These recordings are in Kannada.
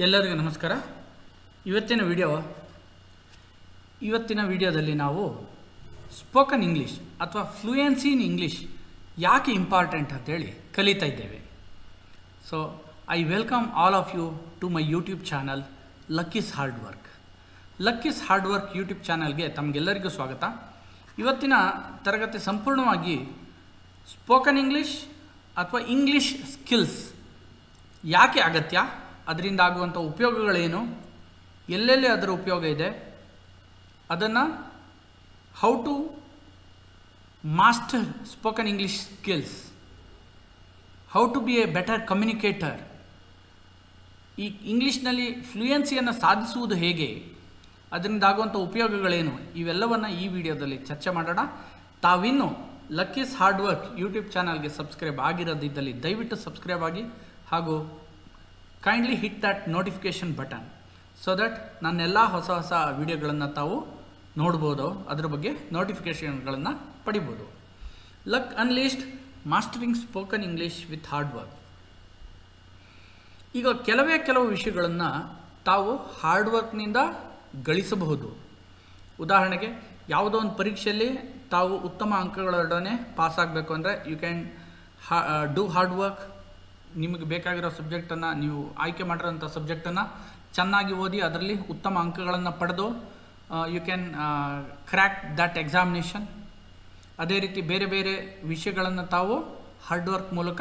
ಎಲ್ಲರಿಗೂ ನಮಸ್ಕಾರ. ಇವತ್ತಿನ ವಿಡಿಯೋದಲ್ಲಿ ನಾವು ಸ್ಪೋಕನ್ ಇಂಗ್ಲೀಷ್ ಅಥವಾ ಫ್ಲೂಯೆನ್ಸಿ ಇನ್ ಇಂಗ್ಲೀಷ್ ಯಾಕೆ ಇಂಪಾರ್ಟೆಂಟ್ ಅಂತೇಳಿ ಕಲಿತಾ ಇದ್ದೇವೆ. So I welcome all of you to my YouTube channel Lucky's hard work. Lucky's hard work YouTube ಚಾನಲ್ಗೆ ತಮಗೆಲ್ಲರಿಗೂ ಸ್ವಾಗತ. ಇವತ್ತಿನ ತರಗತಿ ಸಂಪೂರ್ಣವಾಗಿ ಸ್ಪೋಕನ್ ಇಂಗ್ಲೀಷ್ ಅಥವಾ ಇಂಗ್ಲೀಷ್ ಸ್ಕಿಲ್ಸ್ ಯಾಕೆ ಅಗತ್ಯ, ಅದರಿಂದ ಆಗುವಂಥ ಉಪಯೋಗಗಳೇನು, ಎಲ್ಲೆಲ್ಲಿ ಅದರ ಉಪಯೋಗ ಇದೆ, ಅದನ್ನು how to master spoken English skills, how to be a better communicator, ಈ ಇಂಗ್ಲೀಷ್ನಲ್ಲಿ ಫ್ಲೂಯೆನ್ಸಿಯನ್ನು ಸಾಧಿಸುವುದು ಹೇಗೆ, ಅದರಿಂದ ಆಗುವಂಥ ಉಪಯೋಗಗಳೇನು, ಇವೆಲ್ಲವನ್ನು ಈ ವಿಡಿಯೋದಲ್ಲಿ ಚರ್ಚೆ ಮಾಡೋಣ. ತಾವಿನ್ನು ಲಕ್ಕೀಸ್ ಹಾರ್ಡ್ ವರ್ಕ್ ಯೂಟ್ಯೂಬ್ ಚಾನಲ್ಗೆ ಸಬ್ಸ್ಕ್ರೈಬ್ ಆಗಿರೋದಿದ್ದಲ್ಲಿ ದಯವಿಟ್ಟು ಸಬ್ಸ್ಕ್ರೈಬ್ ಆಗಿ ಹಾಗೂ kindly hit that notification button so that ನನ್ನೆಲ್ಲ ಹೊಸ ವಿಡಿಯೋಗಳನ್ನು ತಾವು ನೋಡ್ಬೋದು, ಅದರ ಬಗ್ಗೆ ನೋಟಿಫಿಕೇಷನ್ಗಳನ್ನು ಪಡಿಬೋದು. Luck unleashed mastering spoken English with hard work. ಈಗ ಕೆಲವು ವಿಷಯಗಳನ್ನು ತಾವು ಹಾರ್ಡ್ ವರ್ಕ್ನಿಂದ ಗಳಿಸಬಹುದು. ಉದಾಹರಣೆಗೆ ಯಾವುದೋ ಒಂದು ಪರೀಕ್ಷೆಯಲ್ಲಿ ತಾವು ಉತ್ತಮ ಅಂಕಗಳೊಡನೆ ಪಾಸ್ ಆಗಬೇಕು ಅಂದರೆ you can do hard work. ನಿಮಗೆ ಬೇಕಾಗಿರೋ ಸಬ್ಜೆಕ್ಟನ್ನು, ನೀವು ಆಯ್ಕೆ ಮಾಡಿರೋಂಥ ಸಬ್ಜೆಕ್ಟನ್ನು ಚೆನ್ನಾಗಿ ಓದಿ ಅದರಲ್ಲಿ ಉತ್ತಮ ಅಂಕಗಳನ್ನು ಪಡೆದು you can crack that examination. ಅದೇ ರೀತಿ ಬೇರೆ ಬೇರೆ ವಿಷಯಗಳನ್ನು ತಾವು ಹಾರ್ಡ್ ವರ್ಕ್ ಮೂಲಕ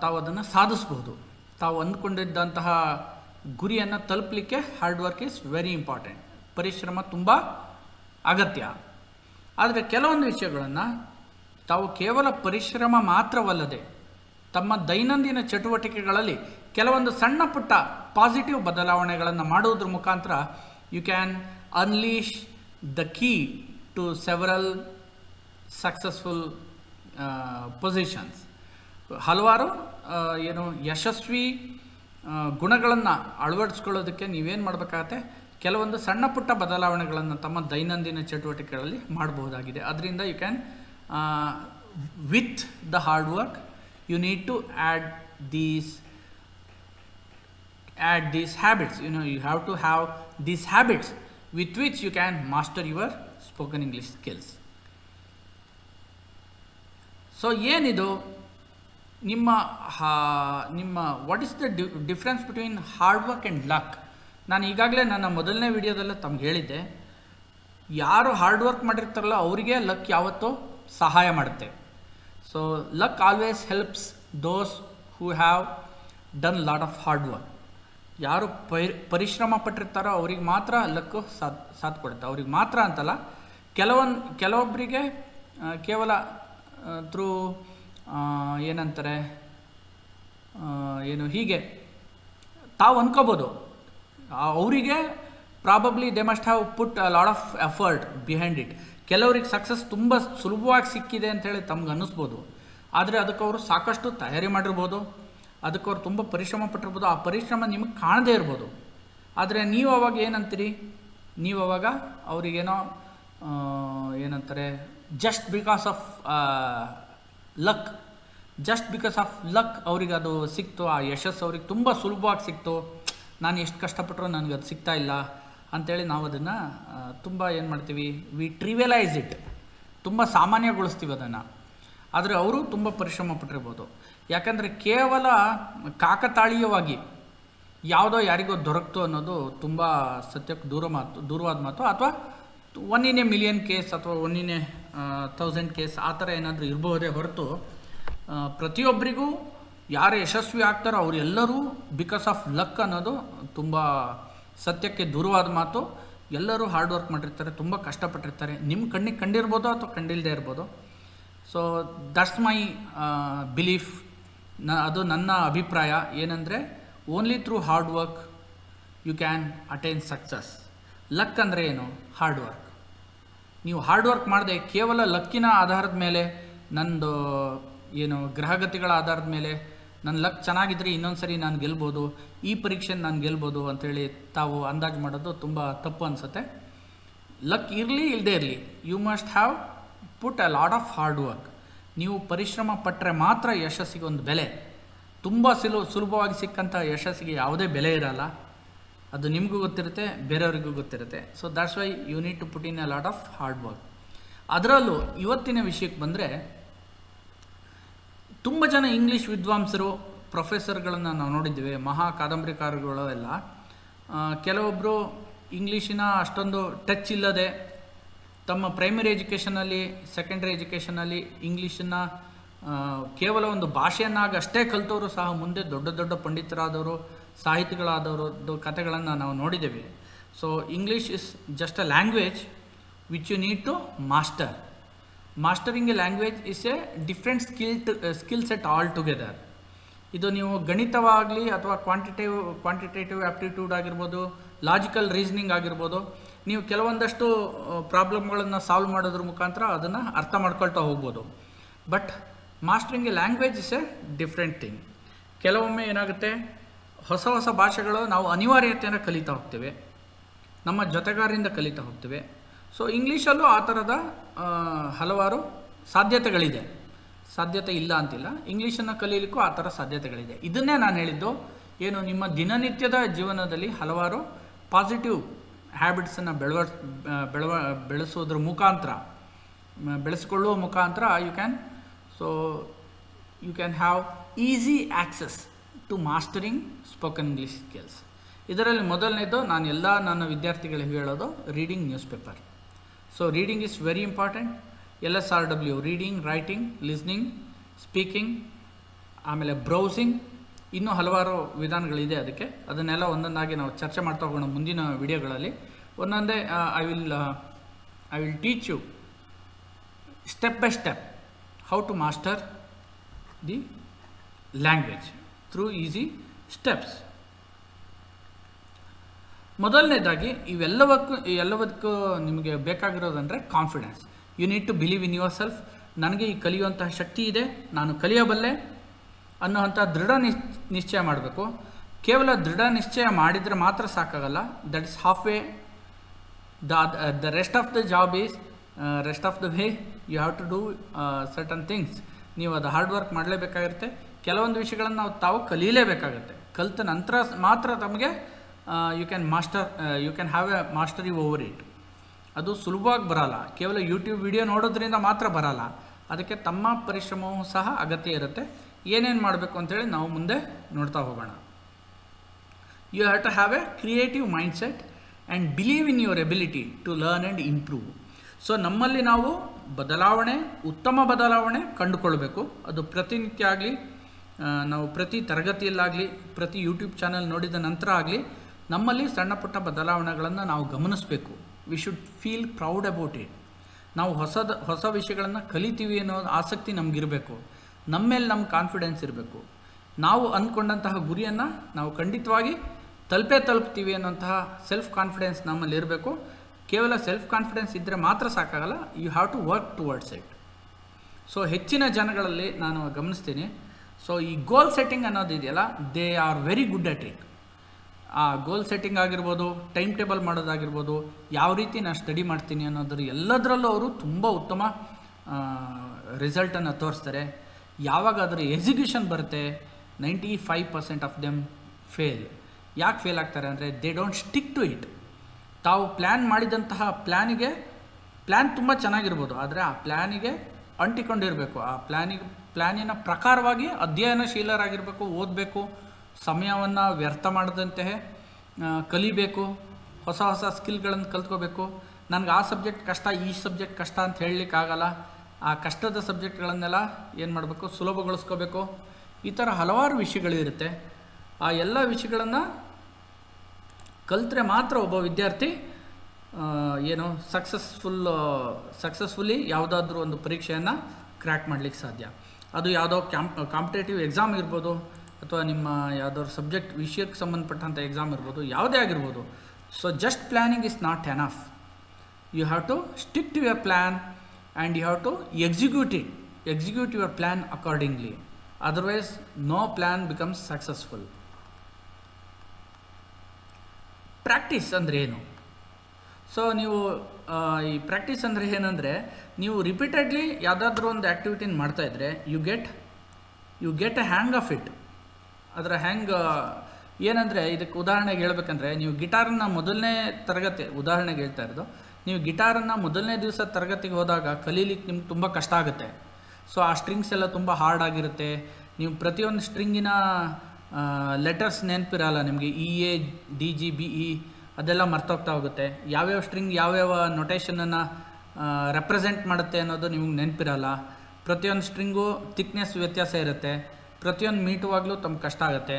ತಾವು ಅದನ್ನು ಸಾಧಿಸ್ಬೋದು. ತಾವು ಅಂದ್ಕೊಂಡಿದ್ದಂತಹ ಗುರಿಯನ್ನು ತಲುಪಲಿಕ್ಕೆ hard work is very important. ಪರಿಶ್ರಮ ತುಂಬ ಅಗತ್ಯ. ಆದರೆ ಕೆಲವೊಂದು ವಿಷಯಗಳನ್ನು ತಾವು ಕೇವಲ ಪರಿಶ್ರಮ ಮಾತ್ರವಲ್ಲದೆ ತಮ್ಮ ದೈನಂದಿನ ಚಟುವಟಿಕೆಗಳಲ್ಲಿ ಕೆಲವೊಂದು ಸಣ್ಣ ಪುಟ್ಟ ಪಾಸಿಟಿವ್ ಬದಲಾವಣೆಗಳನ್ನು ಮಾಡುವುದ್ರ ಮುಖಾಂತರ you can unleash the key to several successful positions. ಹಲವಾರು ಯಶಸ್ವಿ ಗುಣಗಳನ್ನು ಅಳವಡಿಸ್ಕೊಳ್ಳೋದಕ್ಕೆ ನೀವೇನು ಮಾಡಬೇಕಾಗತ್ತೆ, ಕೆಲವೊಂದು ಸಣ್ಣ ಪುಟ್ಟ ಬದಲಾವಣೆಗಳನ್ನು ತಮ್ಮ ದೈನಂದಿನ ಚಟುವಟಿಕೆಗಳಲ್ಲಿ ಮಾಡಬಹುದಾಗಿದೆ. ಅದರಿಂದ you can with the hard work you need to add these habits. You have to have these habits with which you can master your spoken English skills. So ಏನಿದು ನಿಮ್ಮ what is the difference between hard work and luck? ನಾನು ಈಗಾಗಲೇ ನನ್ನ ಮೊದಲನೇ ವಿಡಿಯೋದಲ್ಲೇ ತಮ್ಗೆ ಹೇಳಿದ್ದೆ, ಯಾರು ಹಾರ್ಡ್ ವರ್ಕ್ ಮಾಡಿರ್ತಾರಲ್ಲ ಅವರಿಗೆ ಲಕ್ ಯಾವತ್ತೂ ಸಹಾಯ ಮಾಡುತ್ತೆ. So luck always helps those who have done lot of hard work. ಯಾರು ಪರಿಶ್ರಮ ಪಟ್ಟಿರ್ತಾರೋ ಅವ್ರಿಗೆ ಮಾತ್ರ ಲಕ್ಕು ಸಾಥ್ ಕೊಡುತ್ತೆ. ಅವ್ರಿಗೆ ಮಾತ್ರ ಅಂತಲ್ಲ, ಕೆಲವೊಬ್ಬರಿಗೆ ಕೇವಲ ಥ್ರೂ ಏನಂತಾರೆ ಹೀಗೆ ತಾವು ಅಂದ್ಕೋಬೋದು, ಅವರಿಗೆ probably they must have put a lot of effort behind it. ಕೆಲವ್ರಿಗೆ ಸಕ್ಸಸ್ ತುಂಬ ಸುಲಭವಾಗಿ ಸಿಕ್ಕಿದೆ ಅಂತೇಳಿ ತಮ್ಗೆ ಅನ್ನಿಸ್ಬೋದು. ಆದರೆ ಅದಕ್ಕೆ ಅವರು ಸಾಕಷ್ಟು ತಯಾರಿ ಮಾಡಿರ್ಬೋದು, ಅದಕ್ಕೆ ಅವ್ರು ತುಂಬ ಪರಿಶ್ರಮ ಪಟ್ಟಿರ್ಬೋದು. ಆ ಪರಿಶ್ರಮ ನಿಮಗೆ ಕಾಣದೇ ಇರ್ಬೋದು. ಆದರೆ ನೀವು ಅವಾಗ ಏನಂತೀರಿ, ನೀವು ಅವಾಗ ಅವರಿಗೇನೋ ಏನಂತಾರೆ, ಜಸ್ಟ್ ಬಿಕಾಸ್ ಆಫ್ ಲಕ್ ಅವ್ರಿಗೆ ಅದು ಸಿಕ್ತು, ಆ ಯಶಸ್ಸು ಅವ್ರಿಗೆ ತುಂಬ ಸುಲಭವಾಗಿ ಸಿಕ್ತು, ನಾನು ಎಷ್ಟು ಕಷ್ಟಪಟ್ಟರು ನನಗೆ ಅದು ಸಿಗ್ತಾ ಇಲ್ಲ ಅಂಥೇಳಿ ನಾವು ಅದನ್ನು ತುಂಬ ಏನು ಮಾಡ್ತೀವಿ, ವಿ ಟ್ರಿವಿಯಲೈಸ್ ಇಟ್, ತುಂಬ ಸಾಮಾನ್ಯಗೊಳಿಸ್ತೀವಿ ಅದನ್ನು. ಆದರೆ ಅವರು ತುಂಬ ಪರಿಶ್ರಮ ಪಟ್ಟಿರ್ಬೋದು. ಯಾಕಂದರೆ ಕೇವಲ ಕಾಕತಾಳೀಯವಾಗಿ ಯಾವುದೋ ಯಾರಿಗೋ ದೊರಕ್ತು ಅನ್ನೋದು ತುಂಬ ಸತ್ಯಕ್ಕೆ ದೂರವಾದ ಮಾತು. ಅಥವಾ 1 in a million ಕೇಸ್ ಅಥವಾ 1 in a 1000 ಕೇಸ್ ಆ ಥರ ಏನಾದರೂ ಇರಬಹುದೇ ಹೊರತು ಪ್ರತಿಯೊಬ್ಬರಿಗೂ ಯಾರು ಯಶಸ್ವಿ ಆಗ್ತಾರೋ ಅವರೆಲ್ಲರೂ ಬಿಕಾಸ್ ಆಫ್ ಲಕ್ ಅನ್ನೋದು ತುಂಬ ಸತ್ಯಕ್ಕೆ ದೂರವಾದ ಮಾತು. ಎಲ್ಲರೂ ಹಾರ್ಡ್ ವರ್ಕ್ ಮಾಡಿರ್ತಾರೆ, ತುಂಬ ಕಷ್ಟಪಟ್ಟಿರ್ತಾರೆ. ನಿಮ್ಮ ಕಣ್ಣಿಗೆ ಕಂಡಿರ್ಬೋದು ಅಥವಾ ಕಂಡಿಲ್ಲದೆ ಇರ್ಬೋದು. So that's my belief. ಅದು ನನ್ನ ಅಭಿಪ್ರಾಯ ಏನಂದರೆ, only through hard work you can attain success. Luck ಅಂದರೆ ಏನು? Hard work. ನೀವು ಹಾರ್ಡ್ ವರ್ಕ್ ಮಾಡದೆ ಕೇವಲ ಲಕ್ಕಿನ ಆಧಾರದ ಮೇಲೆ, ನಂದು ಗ್ರಹಗತಿಗಳ ಆಧಾರದ ಮೇಲೆ ನನ್ನ ಲಕ್ ಚೆನ್ನಾಗಿದ್ದರೆ ಇನ್ನೊಂದು ಸರಿ ನಾನು ಗೆಲ್ಬೋದು, ಈ ಪರೀಕ್ಷೆನ ನಾನು ಗೆಲ್ಬೋದು ಅಂಥೇಳಿ ತಾವು ಅಂದಾಜು ಮಾಡೋದು ತುಂಬ ತಪ್ಪು ಅನಿಸುತ್ತೆ. ಲಕ್ ಇರಲಿ ಇಲ್ಲದೇ ಇರಲಿ, you must have put a lot of hard work. ನೀವು ಪರಿಶ್ರಮ ಪಟ್ಟರೆ ಮಾತ್ರ ಯಶಸ್ಸಿಗೆ ಒಂದು ಬೆಲೆ. ತುಂಬ ಸುಲಭವಾಗಿ ಸಿಕ್ಕಂಥ ಯಶಸ್ಸಿಗೆ ಯಾವುದೇ ಬೆಲೆ ಇರಲ್ಲ. ಅದು ನಿಮಗೂ ಗೊತ್ತಿರುತ್ತೆ, ಬೇರೆಯವ್ರಿಗೂ ಗೊತ್ತಿರುತ್ತೆ. So that's why you need to put in a lot of hard work. ಅದರಲ್ಲೂ ಇವತ್ತಿನ ವಿಷಯಕ್ಕೆ ಬಂದರೆ, ತುಂಬ ಜನ ಇಂಗ್ಲೀಷ್ ವಿದ್ವಾಂಸರು, ಪ್ರೊಫೆಸರ್ಗಳನ್ನು ನಾವು ನೋಡಿದ್ದೀವಿ, ಮಹಾ ಕಾದಂಬರಿಕಾರಗಳು ಎಲ್ಲ. ಕೆಲವೊಬ್ಬರು ಇಂಗ್ಲೀಷಿನ ಅಷ್ಟೊಂದು ಟಚ್ ಇಲ್ಲದೆ ತಮ್ಮ ಪ್ರೈಮರಿ ಎಜುಕೇಷನಲ್ಲಿ, ಸೆಕೆಂಡ್ರಿ ಎಜುಕೇಷನಲ್ಲಿ ಇಂಗ್ಲೀಷನ್ನು ಕೇವಲ ಒಂದು ಭಾಷೆಯನ್ನಾಗಿ ಅಷ್ಟೇ ಕಲಿತವರು ಸಹ ಮುಂದೆ ದೊಡ್ಡ ದೊಡ್ಡ ಪಂಡಿತರಾದವರು, ಸಾಹಿತಿಗಳಾದವರು ಕಥೆಗಳನ್ನು ನಾವು ನೋಡಿದ್ದೇವೆ. So English is just a language which you need to master. Mastering a language is a different skill set altogether. ಇದು ನೀವು ಗಣಿತವಾಗಲಿ ಅಥವಾ ಕ್ವಾಂಟಿಟೇಟಿವ್ ಆ್ಯಪ್ಟಿಟ್ಯೂಡ್ ಆಗಿರ್ಬೋದು, ಲಾಜಿಕಲ್ ರೀಸನಿಂಗ್ ಆಗಿರ್ಬೋದು, ನೀವು ಕೆಲವೊಂದಷ್ಟು ಪ್ರಾಬ್ಲಮ್ಗಳನ್ನು ಸಾಲ್ವ್ ಮಾಡೋದ್ರ ಮುಖಾಂತರ ಅದನ್ನು ಅರ್ಥ ಮಾಡ್ಕೊಳ್ತಾ ಹೋಗ್ಬೋದು. But mastering a language is a different thing. ಕೆಲವೊಮ್ಮೆ ಏನಾಗುತ್ತೆ, ಹೊಸ ಹೊಸ ಭಾಷೆಗಳು ನಾವು ಅನಿವಾರ್ಯತೆಯನ್ನು ಕಲಿತಾ ಹೋಗ್ತೇವೆ, ನಮ್ಮ ಜೊತೆಗಾರರಿಂದ ಕಲಿತಾ ಹೋಗ್ತೇವೆ. ಸೊ ಇಂಗ್ಲೀಷಲ್ಲೂ ಆ ಥರದ ಹಲವಾರು ಸಾಧ್ಯತೆಗಳಿದೆ. ಸಾಧ್ಯತೆ ಇಲ್ಲ ಅಂತಿಲ್ಲ, ಇಂಗ್ಲೀಷನ್ನು ಕಲೀಲಿಕ್ಕೂ ಆ ಥರ ಸಾಧ್ಯತೆಗಳಿದೆ. ಇದನ್ನೇ ನಾನು ಹೇಳಿದ್ದು, ಏನು ನಿಮ್ಮ ದಿನನಿತ್ಯದ ಜೀವನದಲ್ಲಿ ಹಲವಾರು ಪಾಸಿಟಿವ್ ಹ್ಯಾಬಿಟ್ಸನ್ನು ಬೆಳೆಸೋದ್ರ ಮುಖಾಂತರ, ಬೆಳೆಸಿಕೊಳ್ಳುವ ಮುಖಾಂತರ you can have easy access to mastering spoken English skills. ಇದರಲ್ಲಿ ಮೊದಲನೇದು ನನ್ನ ವಿದ್ಯಾರ್ಥಿಗಳಿಗೆ ಹೇಳೋದು reading newspaper. So reading is very important. LSRW, reading, writing, listening, speaking, ಆಮೇಲೆ ಬ್ರೌಸಿಂಗ್, ಇನ್ನೂ ಹಲವಾರು ವಿಧಾನಗಳಿದೆ ಅದಕ್ಕೆ. ಅದನ್ನೆಲ್ಲ ಒಂದೊಂದಾಗಿ ನಾವು ಚರ್ಚೆ ಮಾಡ್ತಾ ಹೋಗೋಣ ಮುಂದಿನ ವಿಡಿಯೋಗಳಲ್ಲಿ. ಒಂದೊಂದೇ I will teach you step by step how to master the language through easy steps. ಮೊದಲನೇದಾಗಿ ಎಲ್ಲವಕ್ಕೂ ನಿಮಗೆ ಬೇಕಾಗಿರೋದಂದರೆ confidence. You need to believe in yourself. ನನಗೆ ಈ ಕಲಿಯುವಂತಹ ಶಕ್ತಿ ಇದೆ, ನಾನು ಕಲಿಯಬಲ್ಲೆ ಅನ್ನೋವಂಥ ದೃಢ ನಿಶ್ಚಯ ಮಾಡಬೇಕು. ಕೇವಲ ದೃಢ ನಿಶ್ಚಯ ಮಾಡಿದರೆ ಮಾತ್ರ ಸಾಕಾಗಲ್ಲ. That is halfway. The rest of the job is rest of the way. You have to do certain things. ನೀವು ಅದು ಹಾರ್ಡ್ ವರ್ಕ್ ಮಾಡಲೇಬೇಕಾಗಿರುತ್ತೆ. ಕೆಲವೊಂದು ವಿಷಯಗಳನ್ನು ತಾವು ಕಲೀಲೇಬೇಕಾಗುತ್ತೆ. ಕಲಿತ ನಂತರ ಮಾತ್ರ ತಮಗೆ you can have a mastery over it. ಅದು ಸುಲಭವಾಗಿ ಬರಲ್ಲ. ಕೇವಲ ಯೂಟ್ಯೂಬ್ ವಿಡಿಯೋ ನೋಡೋದ್ರಿಂದ ಮಾತ್ರ ಬರಲ್ಲ. ಅದಕ್ಕೆ ತಮ್ಮ ಪರಿಶ್ರಮವೂ ಸಹ ಅಗತ್ಯ ಇರುತ್ತೆ. ಏನೇನು ಮಾಡಬೇಕು ಅಂತೇಳಿ ನಾವು ಮುಂದೆ ನೋಡ್ತಾ ಹೋಗೋಣ. You have to have a creative mindset and believe in your ability to learn and improve. So ನಮ್ಮಲ್ಲಿ ನಾವು ಉತ್ತಮ ಬದಲಾವಣೆ ಕಂಡುಕೊಳ್ಬೇಕು. ಅದು ಪ್ರತಿನಿತ್ಯ ಆಗಲಿ, ನಾವು ಪ್ರತಿ ತರಗತಿಯಲ್ಲಾಗಲಿ, ಪ್ರತಿ ಯೂಟ್ಯೂಬ್ ಚಾನಲ್ ನೋಡಿದ ನಂತರ ಆಗಲಿ, ನಮ್ಮಲ್ಲಿ ಸಣ್ಣ ಪುಟ್ಟ ಬದಲಾವಣೆಗಳನ್ನು ನಾವು ಗಮನಿಸಬೇಕು. We should feel proud about it. ನಾವು ಹೊಸ ವಿಷಯಗಳನ್ನು ಕಲಿತೀವಿ ಅನ್ನೋ ಆಸಕ್ತಿ ನಮಗಿರಬೇಕು. ನಮ್ಮ ಮೇಲೆ ನಮ್ಮ ಕಾನ್ಫಿಡೆನ್ಸ್ ಇರಬೇಕು. ನಾವು ಅಂದ್ಕೊಂಡಂತಹ ಗುರಿಯನ್ನು ನಾವು ಖಂಡಿತವಾಗಿ ತಲುಪ್ತೀವಿ ಅನ್ನೋಂತಹ ಸೆಲ್ಫ್ ಕಾನ್ಫಿಡೆನ್ಸ್ ನಮ್ಮಲ್ಲಿ ಇರಬೇಕು. ಕೇವಲ ಸೆಲ್ಫ್ ಕಾನ್ಫಿಡೆನ್ಸ್ ಇದ್ದರೆ ಮಾತ್ರ ಸಾಕಾಗಲ್ಲ. You have to work towards it. So ಹೆಚ್ಚಿನ ಜನಗಳಲ್ಲಿ ನಾನು ಗಮನಿಸ್ತೀನಿ, ಸೊ ಈ ಗೋಲ್ ಸೆಟ್ಟಿಂಗ್ ಅನ್ನೋದಿದೆಯಲ್ಲ, they are very good at it. ಆ ಗೋಲ್ ಸೆಟ್ಟಿಂಗ್ ಆಗಿರ್ಬೋದು, ಟೈಮ್ ಟೇಬಲ್ ಮಾಡೋದಾಗಿರ್ಬೋದು, ಯಾವ ರೀತಿ ನಾನು ಸ್ಟಡಿ ಮಾಡ್ತೀನಿ ಎಲ್ಲದರಲ್ಲೂ ಅವರು ತುಂಬ ಉತ್ತಮ ರಿಸಲ್ಟನ್ನು ತೋರಿಸ್ತಾರೆ. ಯಾವಾಗ ಅದರ ಎಕ್ಸಿಕ್ಯೂಷನ್ ಬರುತ್ತೆ, 95% ಆಫ್ ದೆಮ್ ಫೇಲ್. ಯಾಕೆ ಫೇಲ್ ಆಗ್ತಾರೆ ಅಂದರೆ they don't stick to it. ತಾವು ಪ್ಲ್ಯಾನ್ ಮಾಡಿದಂತಹ ಪ್ಲ್ಯಾನ್ ತುಂಬ ಚೆನ್ನಾಗಿರ್ಬೋದು, ಆದರೆ ಆ ಪ್ಲ್ಯಾನಿಗೆ ಅಂಟಿಕೊಂಡಿರಬೇಕು. ಆ ಪ್ಲ್ಯಾನಿನ ಪ್ರಕಾರವಾಗಿ ಅಧ್ಯಯನಶೀಲರಾಗಿರಬೇಕು, ಓದಬೇಕು, ಸಮಯವನ್ನು ವ್ಯರ್ಥ ಮಾಡದಂತೆ ಕಲಿಬೇಕು, ಹೊಸ ಸ್ಕಿಲ್ಗಳನ್ನು ಕಲ್ತ್ಕೋಬೇಕು. ನನಗೆ ಆ ಸಬ್ಜೆಕ್ಟ್ ಕಷ್ಟ, ಈ ಸಬ್ಜೆಕ್ಟ್ ಕಷ್ಟ ಅಂತ ಹೇಳಲಿಕ್ಕಾಗಲ್ಲ. ಆ ಕಷ್ಟದ ಸಬ್ಜೆಕ್ಟ್ಗಳನ್ನೆಲ್ಲ ಏನು ಮಾಡಬೇಕು, ಸುಲಭಗೊಳಿಸ್ಕೋಬೇಕು. ಈ ಥರ ಹಲವಾರು ವಿಷಯಗಳಿರುತ್ತೆ. ಆ ಎಲ್ಲ ವಿಷಯಗಳನ್ನು ಕಲಿತ್ರೆ ಮಾತ್ರ ಒಬ್ಬ ವಿದ್ಯಾರ್ಥಿ ಸಕ್ಸಸ್ಫುಲ್ಲಿ ಯಾವುದಾದ್ರೂ ಒಂದು ಪರೀಕ್ಷೆಯನ್ನು ಕ್ರ್ಯಾಕ್ ಮಾಡಲಿಕ್ಕೆ ಸಾಧ್ಯ. ಅದು ಯಾವುದೋ ಕಾಂಪಿಟೇಟಿವ್ ಎಕ್ಸಾಮ್ ಇರ್ಬೋದು, ಅಥವಾ ನಿಮ್ಮ ಯಾವುದಾದ್ರು ವಿಷಯಕ್ಕೆ ಸಂಬಂಧಪಟ್ಟಂಥ ಎಕ್ಸಾಮ್ ಇರ್ಬೋದು, ಯಾವುದೇ ಆಗಿರ್ಬೋದು. So just planning is not enough. You have to stick to your plan and you have to execute your plan accordingly. Otherwise no plan becomes successful. Practice ಅಂದರೆ ಏನು? ಸೊ ನೀವು ಈ ಪ್ರಾಕ್ಟೀಸ್ ಅಂದರೆ ಏನಂದರೆ, ನೀವು ರಿಪೀಟೆಡ್ಲಿ ಯಾವುದಾದ್ರೂ ಒಂದು ಆ್ಯಕ್ಟಿವಿಟಿನ ಮಾಡ್ತಾಯಿದ್ರೆ you get a hang of it. ಅದರ ಹೆಂಗೆ ಏನಂದರೆ, ಇದಕ್ಕೆ ಉದಾಹರಣೆಗೆ ಹೇಳ್ಬೇಕಂದ್ರೆ, ನೀವು ಗಿಟಾರನ್ನು ಮೊದಲನೇ ತರಗತಿ ಉದಾಹರಣೆಗೆ ಹೇಳ್ತಾ ಇರೋದು, ನೀವು ಗಿಟಾರನ್ನು ಮೊದಲನೇ ದಿವಸ ತರಗತಿಗೆ ಹೋದಾಗ ಕಲೀಲಿಕ್ಕೆ ನಿಮ್ಗೆ ತುಂಬ ಕಷ್ಟ ಆಗುತ್ತೆ. ಸೊ ಆ ಸ್ಟ್ರಿಂಗ್ಸ್ ಎಲ್ಲ ತುಂಬ ಹಾರ್ಡ್ ಆಗಿರುತ್ತೆ. ನೀವು ಪ್ರತಿಯೊಂದು ಸ್ಟ್ರಿಂಗಿನ ಲೆಟರ್ಸ್ ನೆನಪಿರಲ್ಲ ನಿಮಗೆ, E A D G B E ಅದೆಲ್ಲ ಮರ್ತೋಗ್ತಾ ಹೋಗುತ್ತೆ. ಯಾವ್ಯಾವ ಸ್ಟ್ರಿಂಗ್ ಯಾವ್ಯಾವ ನೊಟೇಷನನ್ನು ರೆಪ್ರೆಸೆಂಟ್ ಮಾಡುತ್ತೆ ಅನ್ನೋದು ನಿಮ್ಗೆ ನೆನಪಿರಲ್ಲ. ಪ್ರತಿಯೊಂದು ಸ್ಟ್ರಿಂಗು ಥಿಕ್ನೆಸ್ ವ್ಯತ್ಯಾಸ ಇರುತ್ತೆ. ಪ್ರತಿಯೊಂದು ಮೀಟುವಾಗಲೂ ತಮ್ಗೆ ಕಷ್ಟ ಆಗುತ್ತೆ.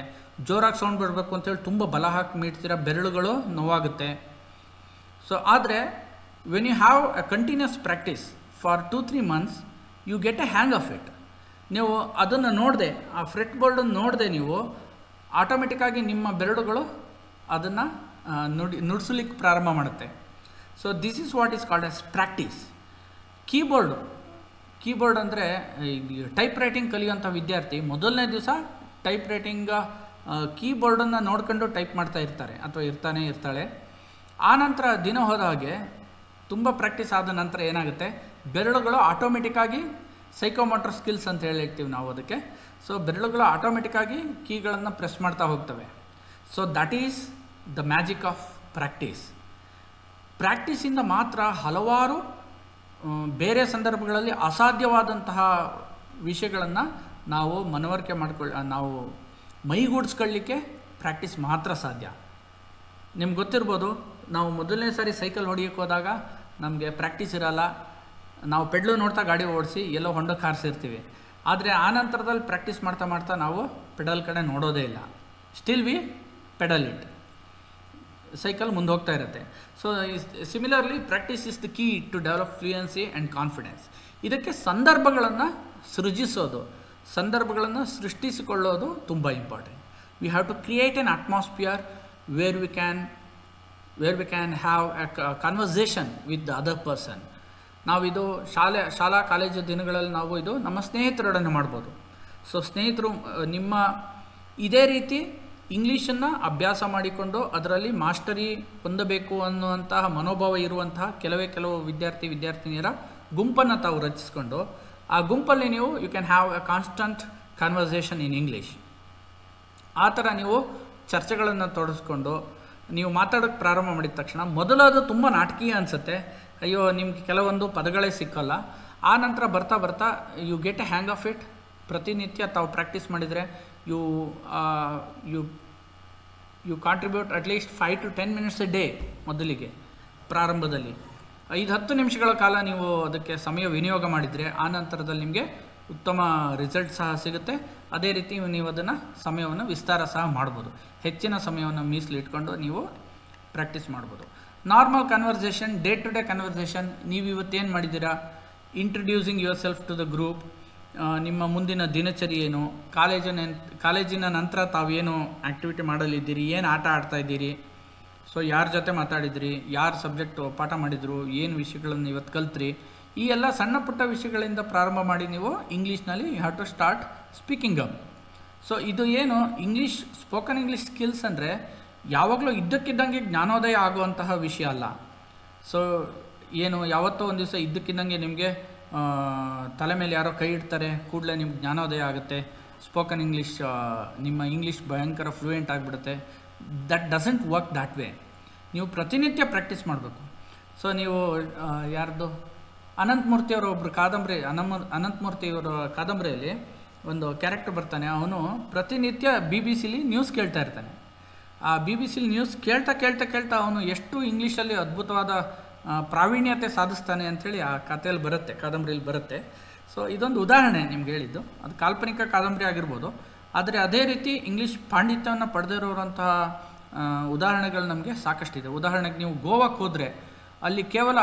ಜೋರಾಗಿ ಸೌಂಡ್ ಬರಬೇಕು ಅಂತೇಳಿ ತುಂಬ ಬಲ ಹಾಕಿ ಮೀಟ್ತೀರ, ಬೆರಳುಗಳು ನೋವಾಗುತ್ತೆ. ಸೊ ಆದರೆ when you have a continuous practice for 2-3 months you get a hang of it. ನೀವು ಅದನ್ನು ನೋಡದೆ, ಆ ಫ್ರೆಟ್ ಬೋರ್ಡನ್ನು ನೋಡದೆ ನೀವು ಆಟೋಮೆಟಿಕ್ಕಾಗಿ ನಿಮ್ಮ ಬೆರಳುಗಳು ಅದನ್ನು ನುಡಿಸಲಿಕ್ಕೆ ಪ್ರಾರಂಭ ಮಾಡುತ್ತೆ. So this is what is called as practice. Keyboard ಅಂದರೆ ಟೈಪ್ ರೈಟಿಂಗ್ ಕಲಿಯುವಂಥ ವಿದ್ಯಾರ್ಥಿ ಮೊದಲನೇ ದಿವಸ ಟೈಪ್ ರೈಟಿಂಗ್ ಕೀಬೋರ್ಡನ್ನು ನೋಡ್ಕೊಂಡು ಟೈಪ್ ಮಾಡ್ತಾ ಇರ್ತಾರೆ ಅಥವಾ ಇರ್ತಾಳೆ. ಆನಂತರ ದಿನ ಹೋದ ಹಾಗೆ ತುಂಬ ಪ್ರಾಕ್ಟೀಸ್ ಆದ ನಂತರ ಏನಾಗುತ್ತೆ, ಬೆರಳುಗಳು ಆಟೋಮೆಟಿಕ್ಕಾಗಿ ಸೈಕೋಮೋಟರ್ ಸ್ಕಿಲ್ಸ್ ಅಂತ ಹೇಳಿರ್ತೀವಿ ನಾವು ಅದಕ್ಕೆ. ಸೊ ಬೆರಳುಗಳು ಆಟೋಮೆಟಿಕ್ಕಾಗಿ ಕೀಗಳನ್ನು ಪ್ರೆಸ್ ಮಾಡ್ತಾ ಹೋಗ್ತವೆ. So that is the magic of practice. ಪ್ರಾಕ್ಟೀಸಿಂದ ಮಾತ್ರ ಹಲವಾರು ಬೇರೆ ಸಂದರ್ಭಗಳಲ್ಲಿ ಅಸಾಧ್ಯವಾದಂತಹ ವಿಷಯಗಳನ್ನು ನಾವು ಮನವರಿಕೆ ನಾವು ಮೈಗೂಡಿಸ್ಕೊಳ್ಳಿಕ್ಕೆ ಪ್ರಾಕ್ಟೀಸ್ ಮಾತ್ರ ಸಾಧ್ಯ. ನಿಮ್ಗೆ ಗೊತ್ತಿರ್ಬೋದು, ನಾವು ಮೊದಲನೇ ಸಾರಿ ಸೈಕಲ್ ಹೊಡಿಯೋಕ್ಕೆ ಹೋದಾಗ ನಮಗೆ ಪ್ರಾಕ್ಟೀಸ್ ಇರಲ್ಲ. ನಾವು ಪೆಡ್ಲು ನೋಡ್ತಾ ಗಾಡಿ ಓಡಿಸಿ ಎಲ್ಲೋ ಹೊಂಡಕ್ಕೆ ಹಾರಿಸಿರ್ತೀವಿ. ಆದರೆ ಆ ನಂತರದಲ್ಲಿ ಪ್ರಾಕ್ಟೀಸ್ ಮಾಡ್ತಾ ಮಾಡ್ತಾ ನಾವು ಪೆಡಲ್ ಕಡೆ ನೋಡೋದೇ ಇಲ್ಲ. Still we pedal it, cycle ಮುಂದೆ ಹೋಗ್ತಾ ಇರುತ್ತೆ. So similarly practice is the key to develop fluency and confidence. ಇದಕ್ಕೆ ಸಂದರ್ಭಗಳನ್ನು ಸೃಷ್ಟಿಸಿಕೊಳ್ಳೋದು ತುಂಬ important. We have to create an atmosphere where we can have a conversation with the other person. ನಾವಿದು ಶಾಲಾ ಕಾಲೇಜು ದಿನಗಳಲ್ಲಿ ನಾವು ಇದು ನಮ್ಮ ಸ್ನೇಹಿತರೊಡನೆ ಮಾಡ್ಬೋದು. ಸೊ ಸ್ನೇಹಿತರು ನಿಮ್ಮ ಇದೇ ರೀತಿ ಇಂಗ್ಲೀಷನ್ನು ಅಭ್ಯಾಸ ಮಾಡಿಕೊಂಡು ಅದರಲ್ಲಿ ಮಾಸ್ಟರಿ ಹೊಂದಬೇಕು ಅನ್ನುವಂತಹ ಮನೋಭಾವ ಇರುವಂತಹ ಕೆಲವು ವಿದ್ಯಾರ್ಥಿನಿಯರ ಗುಂಪನ್ನು ತಾವು ರಚಿಸ್ಕೊಂಡು ಆ ಗುಂಪಲ್ಲಿ ನೀವು you can have a constant conversation in English. ಆ ಥರ ನೀವು ಚರ್ಚೆಗಳನ್ನು ತೊಡಗಿಸ್ಕೊಂಡು ನೀವು ಮಾತಾಡೋಕ್ಕೆ ಪ್ರಾರಂಭ ಮಾಡಿದ ತಕ್ಷಣ ಮೊದಲು ಅದು ತುಂಬ ನಾಟಕೀಯ ಅನಿಸುತ್ತೆ. ಅಯ್ಯೋ ನಿಮ್ಗೆ ಕೆಲವೊಂದು ಪದಗಳೇ ಸಿಕ್ಕಲ್ಲ. ಆ ನಂತರ ಬರ್ತಾ ಬರ್ತಾ you get a hang of it. ಪ್ರತಿನಿತ್ಯ ತಾವು ಪ್ರಾಕ್ಟೀಸ್ ಮಾಡಿದರೆ you contribute at least 5 to 10 minutes a day. ಮೊದಲಿಗೆ ಪ್ರಾರಂಭದಲ್ಲಿ 5-10 ನಿಮಿಷಗಳ ಕಾಲ ನೀವು ಅದಕ್ಕೆ ಸಮಯ ವಿನಿಯೋಗ ಮಾಡಿದರೆ ಆ ನಂತರದಲ್ಲಿ ನಿಮಗೆ ಉತ್ತಮ ರಿಸಲ್ಟ್ ಸಹ ಸಿಗುತ್ತೆ. ಅದೇ ರೀತಿ ನೀವು ಅದನ್ನು ಸಮಯವನ್ನು ವಿಸ್ತಾರ ಸಹ ಮಾಡ್ಬೋದು. ಹೆಚ್ಚಿನ ಸಮಯವನ್ನು ಮೀಸಲಿಟ್ಕೊಂಡು ನೀವು ಪ್ರಾಕ್ಟೀಸ್ ಮಾಡ್ಬೋದು. Normal conversation, day to day conversation, ನೀವು ಇವತ್ತೇನು ಮಾಡಿದ್ದೀರಾ, introducing yourself to the group, ನಿಮ್ಮ ಮುಂದಿನ ದಿನಚರಿ ಏನು, ಕಾಲೇಜಿನ ನಂತರ ತಾವೇನು ಆ್ಯಕ್ಟಿವಿಟಿ ಮಾಡಲಿದ್ದೀರಿ, ಏನು ಆಟ ಆಡ್ತಾಯಿದ್ದೀರಿ, ಸೊ ಯಾರ ಜೊತೆ ಮಾತಾಡಿದ್ರಿ, ಯಾರು ಸಬ್ಜೆಕ್ಟು ಪಾಠ ಮಾಡಿದರು, ಏನು ವಿಷಯಗಳನ್ನು ಇವತ್ತು ಕಲ್ತ್ರಿ, ಈ ಎಲ್ಲ ಸಣ್ಣ ಪುಟ್ಟ ವಿಷಯಗಳಿಂದ ಪ್ರಾರಂಭ ಮಾಡಿ ನೀವು ಇಂಗ್ಲೀಷ್ನಲ್ಲಿ you have to start speaking up. So ಇದು ಏನು ಸ್ಪೋಕನ್ ಇಂಗ್ಲೀಷ್ ಸ್ಕಿಲ್ಸ್ ಅಂದರೆ ಯಾವಾಗಲೂ ಇದ್ದಕ್ಕಿದ್ದಂಗೆ ಜ್ಞಾನೋದಯ ಆಗುವಂತಹ ವಿಷಯ ಅಲ್ಲ. ಸೊ ಏನು ಯಾವತ್ತೋ ಒಂದು ದಿವಸ ಇದ್ದಕ್ಕಿದ್ದಂಗೆ ನಿಮಗೆ ತಲೆ ಮೇಲೆ ಯಾರೋ ಕೈ ಇಡ್ತಾರೆ, ಕೂಡಲೇ ನಿಮ್ಗೆ ಜ್ಞಾನೋದಯ ಆಗುತ್ತೆ, ಸ್ಪೋಕನ್ ಇಂಗ್ಲೀಷ್ ನಿಮ್ಮ ಇಂಗ್ಲೀಷ್ ಭಯಂಕರ ಫ್ಲೂಯೆಂಟ್ ಆಗಿಬಿಡುತ್ತೆ. That doesn't work that way. ನೀವು ಪ್ರತಿನಿತ್ಯ ಪ್ರಾಕ್ಟೀಸ್ ಮಾಡಬೇಕು. ಸೊ ನೀವು ಯಾರ್ದು ಅನಂತಮೂರ್ತಿಯವರ ಒಬ್ಬರು ಅನಂತಮೂರ್ತಿಯವರ ಕಾದಂಬರಿಯಲ್ಲಿ ಒಂದು ಕ್ಯಾರೆಕ್ಟರ್ ಬರ್ತಾನೆ. ಅವನು ಪ್ರತಿನಿತ್ಯ BBC ನ್ಯೂಸ್ ಕೇಳ್ತಾ ಇರ್ತಾನೆ. ಆ BBC ನ್ಯೂಸ್ ಕೇಳ್ತಾ ಅವನು ಎಷ್ಟು ಇಂಗ್ಲೀಷಲ್ಲಿ ಅದ್ಭುತವಾದ ಪ್ರಾವೀಣ್ಯತೆ ಸಾಧಿಸ್ತಾನೆ ಅಂಥೇಳಿ ಆ ಕಥೆಯಲ್ಲಿ ಬರುತ್ತೆ, ಕಾದಂಬರಿಯಲ್ಲಿ ಬರುತ್ತೆ. ಸೊ ಇದೊಂದು ಉದಾಹರಣೆ ನಿಮ್ಗೆ ಹೇಳಿದ್ದು. ಅದು ಕಾಲ್ಪನಿಕ ಕಾದಂಬರಿ ಆಗಿರ್ಬೋದು, ಆದರೆ ಅದೇ ರೀತಿ ಇಂಗ್ಲೀಷ್ ಪಾಂಡಿತ್ಯವನ್ನು ಪಡೆದಿರೋರಂತಹ ಉದಾಹರಣೆಗಳು ನಮಗೆ ಸಾಕಷ್ಟಿದೆ. ಉದಾಹರಣೆಗೆ ನೀವು ಗೋವಾಕ್ಕೆ ಹೋದರೆ ಅಲ್ಲಿ ಕೇವಲ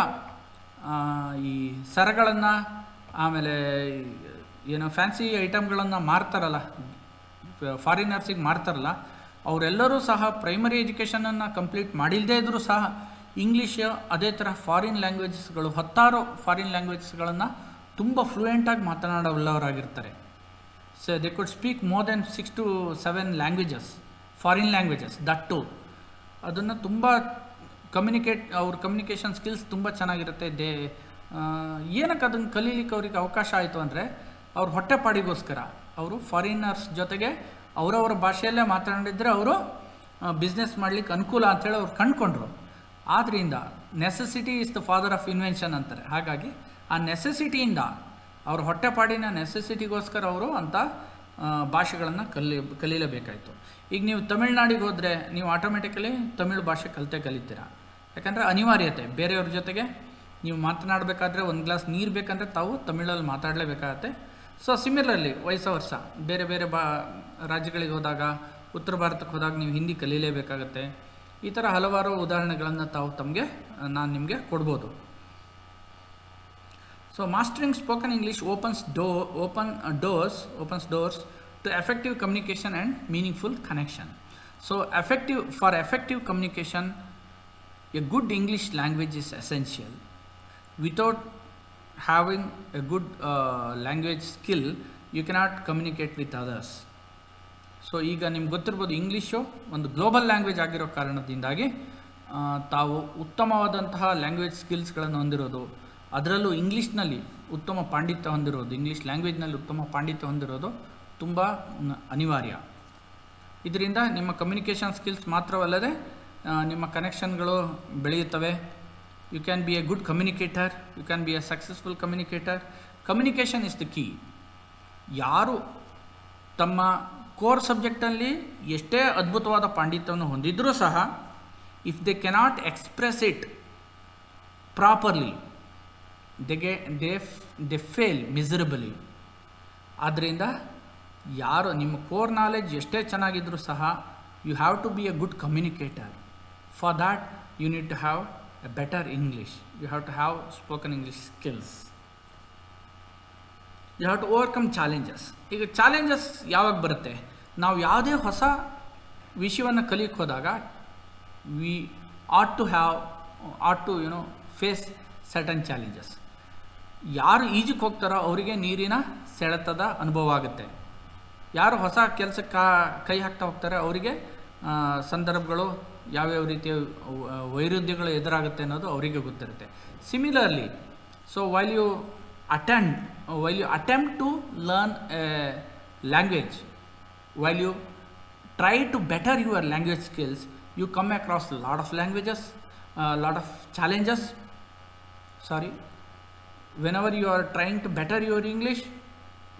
ಈ ಸರಗಳನ್ನು ಆಮೇಲೆ ಏನೋ ಫ್ಯಾನ್ಸಿ ಐಟಮ್ಗಳನ್ನು ಮಾರ್ತಾರಲ್ಲ, ಫಾರಿನರ್ಸಿಗೆ ಮಾರ್ತಾರಲ್ಲ, ಅವರೆಲ್ಲರೂ ಸಹ ಪ್ರೈಮರಿ ಎಜುಕೇಷನನ್ನು ಕಂಪ್ಲೀಟ್ ಮಾಡಿಲ್ಲದೇ ಇದ್ದರೂ ಸಹ ಇಂಗ್ಲೀಷ್ ಅದೇ ಥರ ಫಾರಿನ್ ಲ್ಯಾಂಗ್ವೇಜಸ್ಗಳು 10 ಫಾರಿನ್ ಲ್ಯಾಂಗ್ವೇಜಸ್ಗಳನ್ನು ತುಂಬ ಫ್ಲೂಯೆಂಟಾಗಿ ಮಾತನಾಡಬಲ್ಲವರಾಗಿರ್ತಾರೆ. So they could speak more then 6 to 7 languages, foreign languages that too. ಅದನ್ನು ತುಂಬ ಅವ್ರ ಕಮ್ಯುನಿಕೇಷನ್ ಸ್ಕಿಲ್ಸ್ ತುಂಬ ಚೆನ್ನಾಗಿರುತ್ತೆ. ಏನಕ್ಕೆ ಅದನ್ನು ಕಲೀಲಿಕ್ಕೆ ಅವ್ರಿಗೆ ಅವಕಾಶ ಆಯಿತು ಅಂದರೆ ಅವ್ರ ಹೊಟ್ಟೆಪಾಡಿಗೋಸ್ಕರ ಅವರು ಫಾರಿನರ್ಸ್ ಜೊತೆಗೆ ಅವರವರ ಭಾಷೆಯಲ್ಲೇ ಮಾತನಾಡಿದರೆ ಅವರು ಬಿಸ್ನೆಸ್ ಮಾಡಲಿಕ್ಕೆ ಅನುಕೂಲ ಅಂಥೇಳಿ ಅವ್ರು ಕಂಡುಕೊಂಡ್ರು. ಆದ್ದರಿಂದ necessity is the father of invention ಅಂತಾರೆ. ಹಾಗಾಗಿ ಆ ನೆಸೆಸಿಟಿಯಿಂದ ಅವ್ರ ಹೊಟ್ಟೆಪಾಡಿನ ನೆಸೆಸಿಟಿಗೋಸ್ಕರ ಅವರು ಅಂಥ ಭಾಷೆಗಳನ್ನು ಕಲೀಲೇಬೇಕಾಯಿತು. ಈಗ ನೀವು ತಮಿಳ್ನಾಡಿಗೆ ಹೋದರೆ ನೀವು ಆಟೋಮೆಟಿಕಲಿ ತಮಿಳು ಭಾಷೆ ಕಲಿತೀರಾ. ಯಾಕಂದರೆ ಅನಿವಾರ್ಯತೆ, ಬೇರೆಯವ್ರ ಜೊತೆಗೆ ನೀವು ಮಾತನಾಡಬೇಕಾದ್ರೆ ಒಂದು ಗ್ಲಾಸ್ ನೀರು ಬೇಕಂದರೆ ತಾವು ತಮಿಳಲ್ಲಿ ಮಾತಾಡಲೇಬೇಕಾಗತ್ತೆ. ಸೊ ಸಿಮಿಲರ್ಲಿ ವಯಸ್ಸ ವರ್ಷ ಬೇರೆ ಬೇರೆ ರಾಜ್ಯಗಳಿಗೆ ಹೋದಾಗ, ಉತ್ತರ ಭಾರತಕ್ಕೆ ಹೋದಾಗ ನೀವು ಹಿಂದಿ ಕಲೀಲೇಬೇಕಾಗತ್ತೆ. ಈ ಥರ ಹಲವಾರು ಉದಾಹರಣೆಗಳನ್ನು ನಾನು ನಿಮಗೆ ಕೊಡ್ಬೋದು. So mastering spoken English opens doors to effective communication and meaningful connection. So for effective communication, a good English language is essential. Without having a good language skill, you cannot communicate with others. So ಈಗ ನಿಮ್ಗೆ ಗೊತ್ತಿರ್ಬೋದು, ಇಂಗ್ಲೀಷು ಒಂದು ಗ್ಲೋಬಲ್ ಲ್ಯಾಂಗ್ವೇಜ್ ಆಗಿರೋ ಕಾರಣದಿಂದಾಗಿ ತಾವು ಉತ್ತಮವಾದಂತಹ ಲ್ಯಾಂಗ್ವೇಜ್ ಸ್ಕಿಲ್ಸ್ಗಳನ್ನು ಹೊಂದಿರೋದು, ಅದರಲ್ಲೂ ಇಂಗ್ಲೀಷ್ನಲ್ಲಿ ಉತ್ತಮ ಪಾಂಡಿತ್ಯ ಹೊಂದಿರೋದು, ಇಂಗ್ಲೀಷ್ ಲ್ಯಾಂಗ್ವೇಜ್ನಲ್ಲಿ ಉತ್ತಮ ಪಾಂಡಿತ್ಯ ಹೊಂದಿರೋದು ತುಂಬ ಅನಿವಾರ್ಯ. ಇದರಿಂದ ನಿಮ್ಮ ಕಮ್ಯುನಿಕೇಷನ್ ಸ್ಕಿಲ್ಸ್ ಮಾತ್ರವಲ್ಲದೆ ನಿಮ್ಮ ಕನೆಕ್ಷನ್ಗಳು ಬೆಳೆಯುತ್ತವೆ. You can be a good communicator, you can be a successful communicator. Communication is the key. ಯಾರು ತಮ್ಮ ಕೋರ್ ಸಬ್ಜೆಕ್ಟಲ್ಲಿ ಎಷ್ಟೇ ಅದ್ಭುತವಾದ ಪಾಂಡಿತ್ಯವನ್ನು ಹೊಂದಿದ್ರೂ ಸಹ, if they cannot express it properly, they fail miserably. ಆದ್ದರಿಂದ ಯಾರು ನಿಮ್ಮ ಕೋರ್ ನಾಲೆಡ್ಜ್ ಎಷ್ಟೇ ಚೆನ್ನಾಗಿದ್ರೂ ಸಹ, you have to be a good communicator. For that you need to have a better English. You have to have spoken English skills. You have to overcome challenges. ಈಗ ಚಾಲೆಂಜಸ್ ಯಾವಾಗ ಬರುತ್ತೆ? ನಾವು ಯಾವುದೇ ಹೊಸ ವಿಷಯವನ್ನು ಕಲಿಯಕ್ಕೆ ಹೋದಾಗ we ought to face certain challenges. ಯಾರು ಈಜಕ್ಕೆ ಹೋಗ್ತಾರೋ ಅವರಿಗೆ ನೀರಿನ ಸೆಳೆತದ ಅನುಭವ ಆಗುತ್ತೆ. ಯಾರು ಹೊಸ ಕೆಲಸಕ್ಕೆ ಕೈ ಹಾಕ್ತಾ ಹೋಗ್ತಾರೆ ಅವರಿಗೆ ಸಂದರ್ಭಗಳು ಯಾವ್ಯಾವ ರೀತಿಯ ವೈರುಧ್ಯಗಳು ಎದುರಾಗುತ್ತೆ ಅನ್ನೋದು ಅವರಿಗೆ ಗೊತ್ತಿರುತ್ತೆ. Similarly, so while you attempt to learn a language, while you try to better your language skills, you come across a lot of challenges. Whenever you are trying to better your English,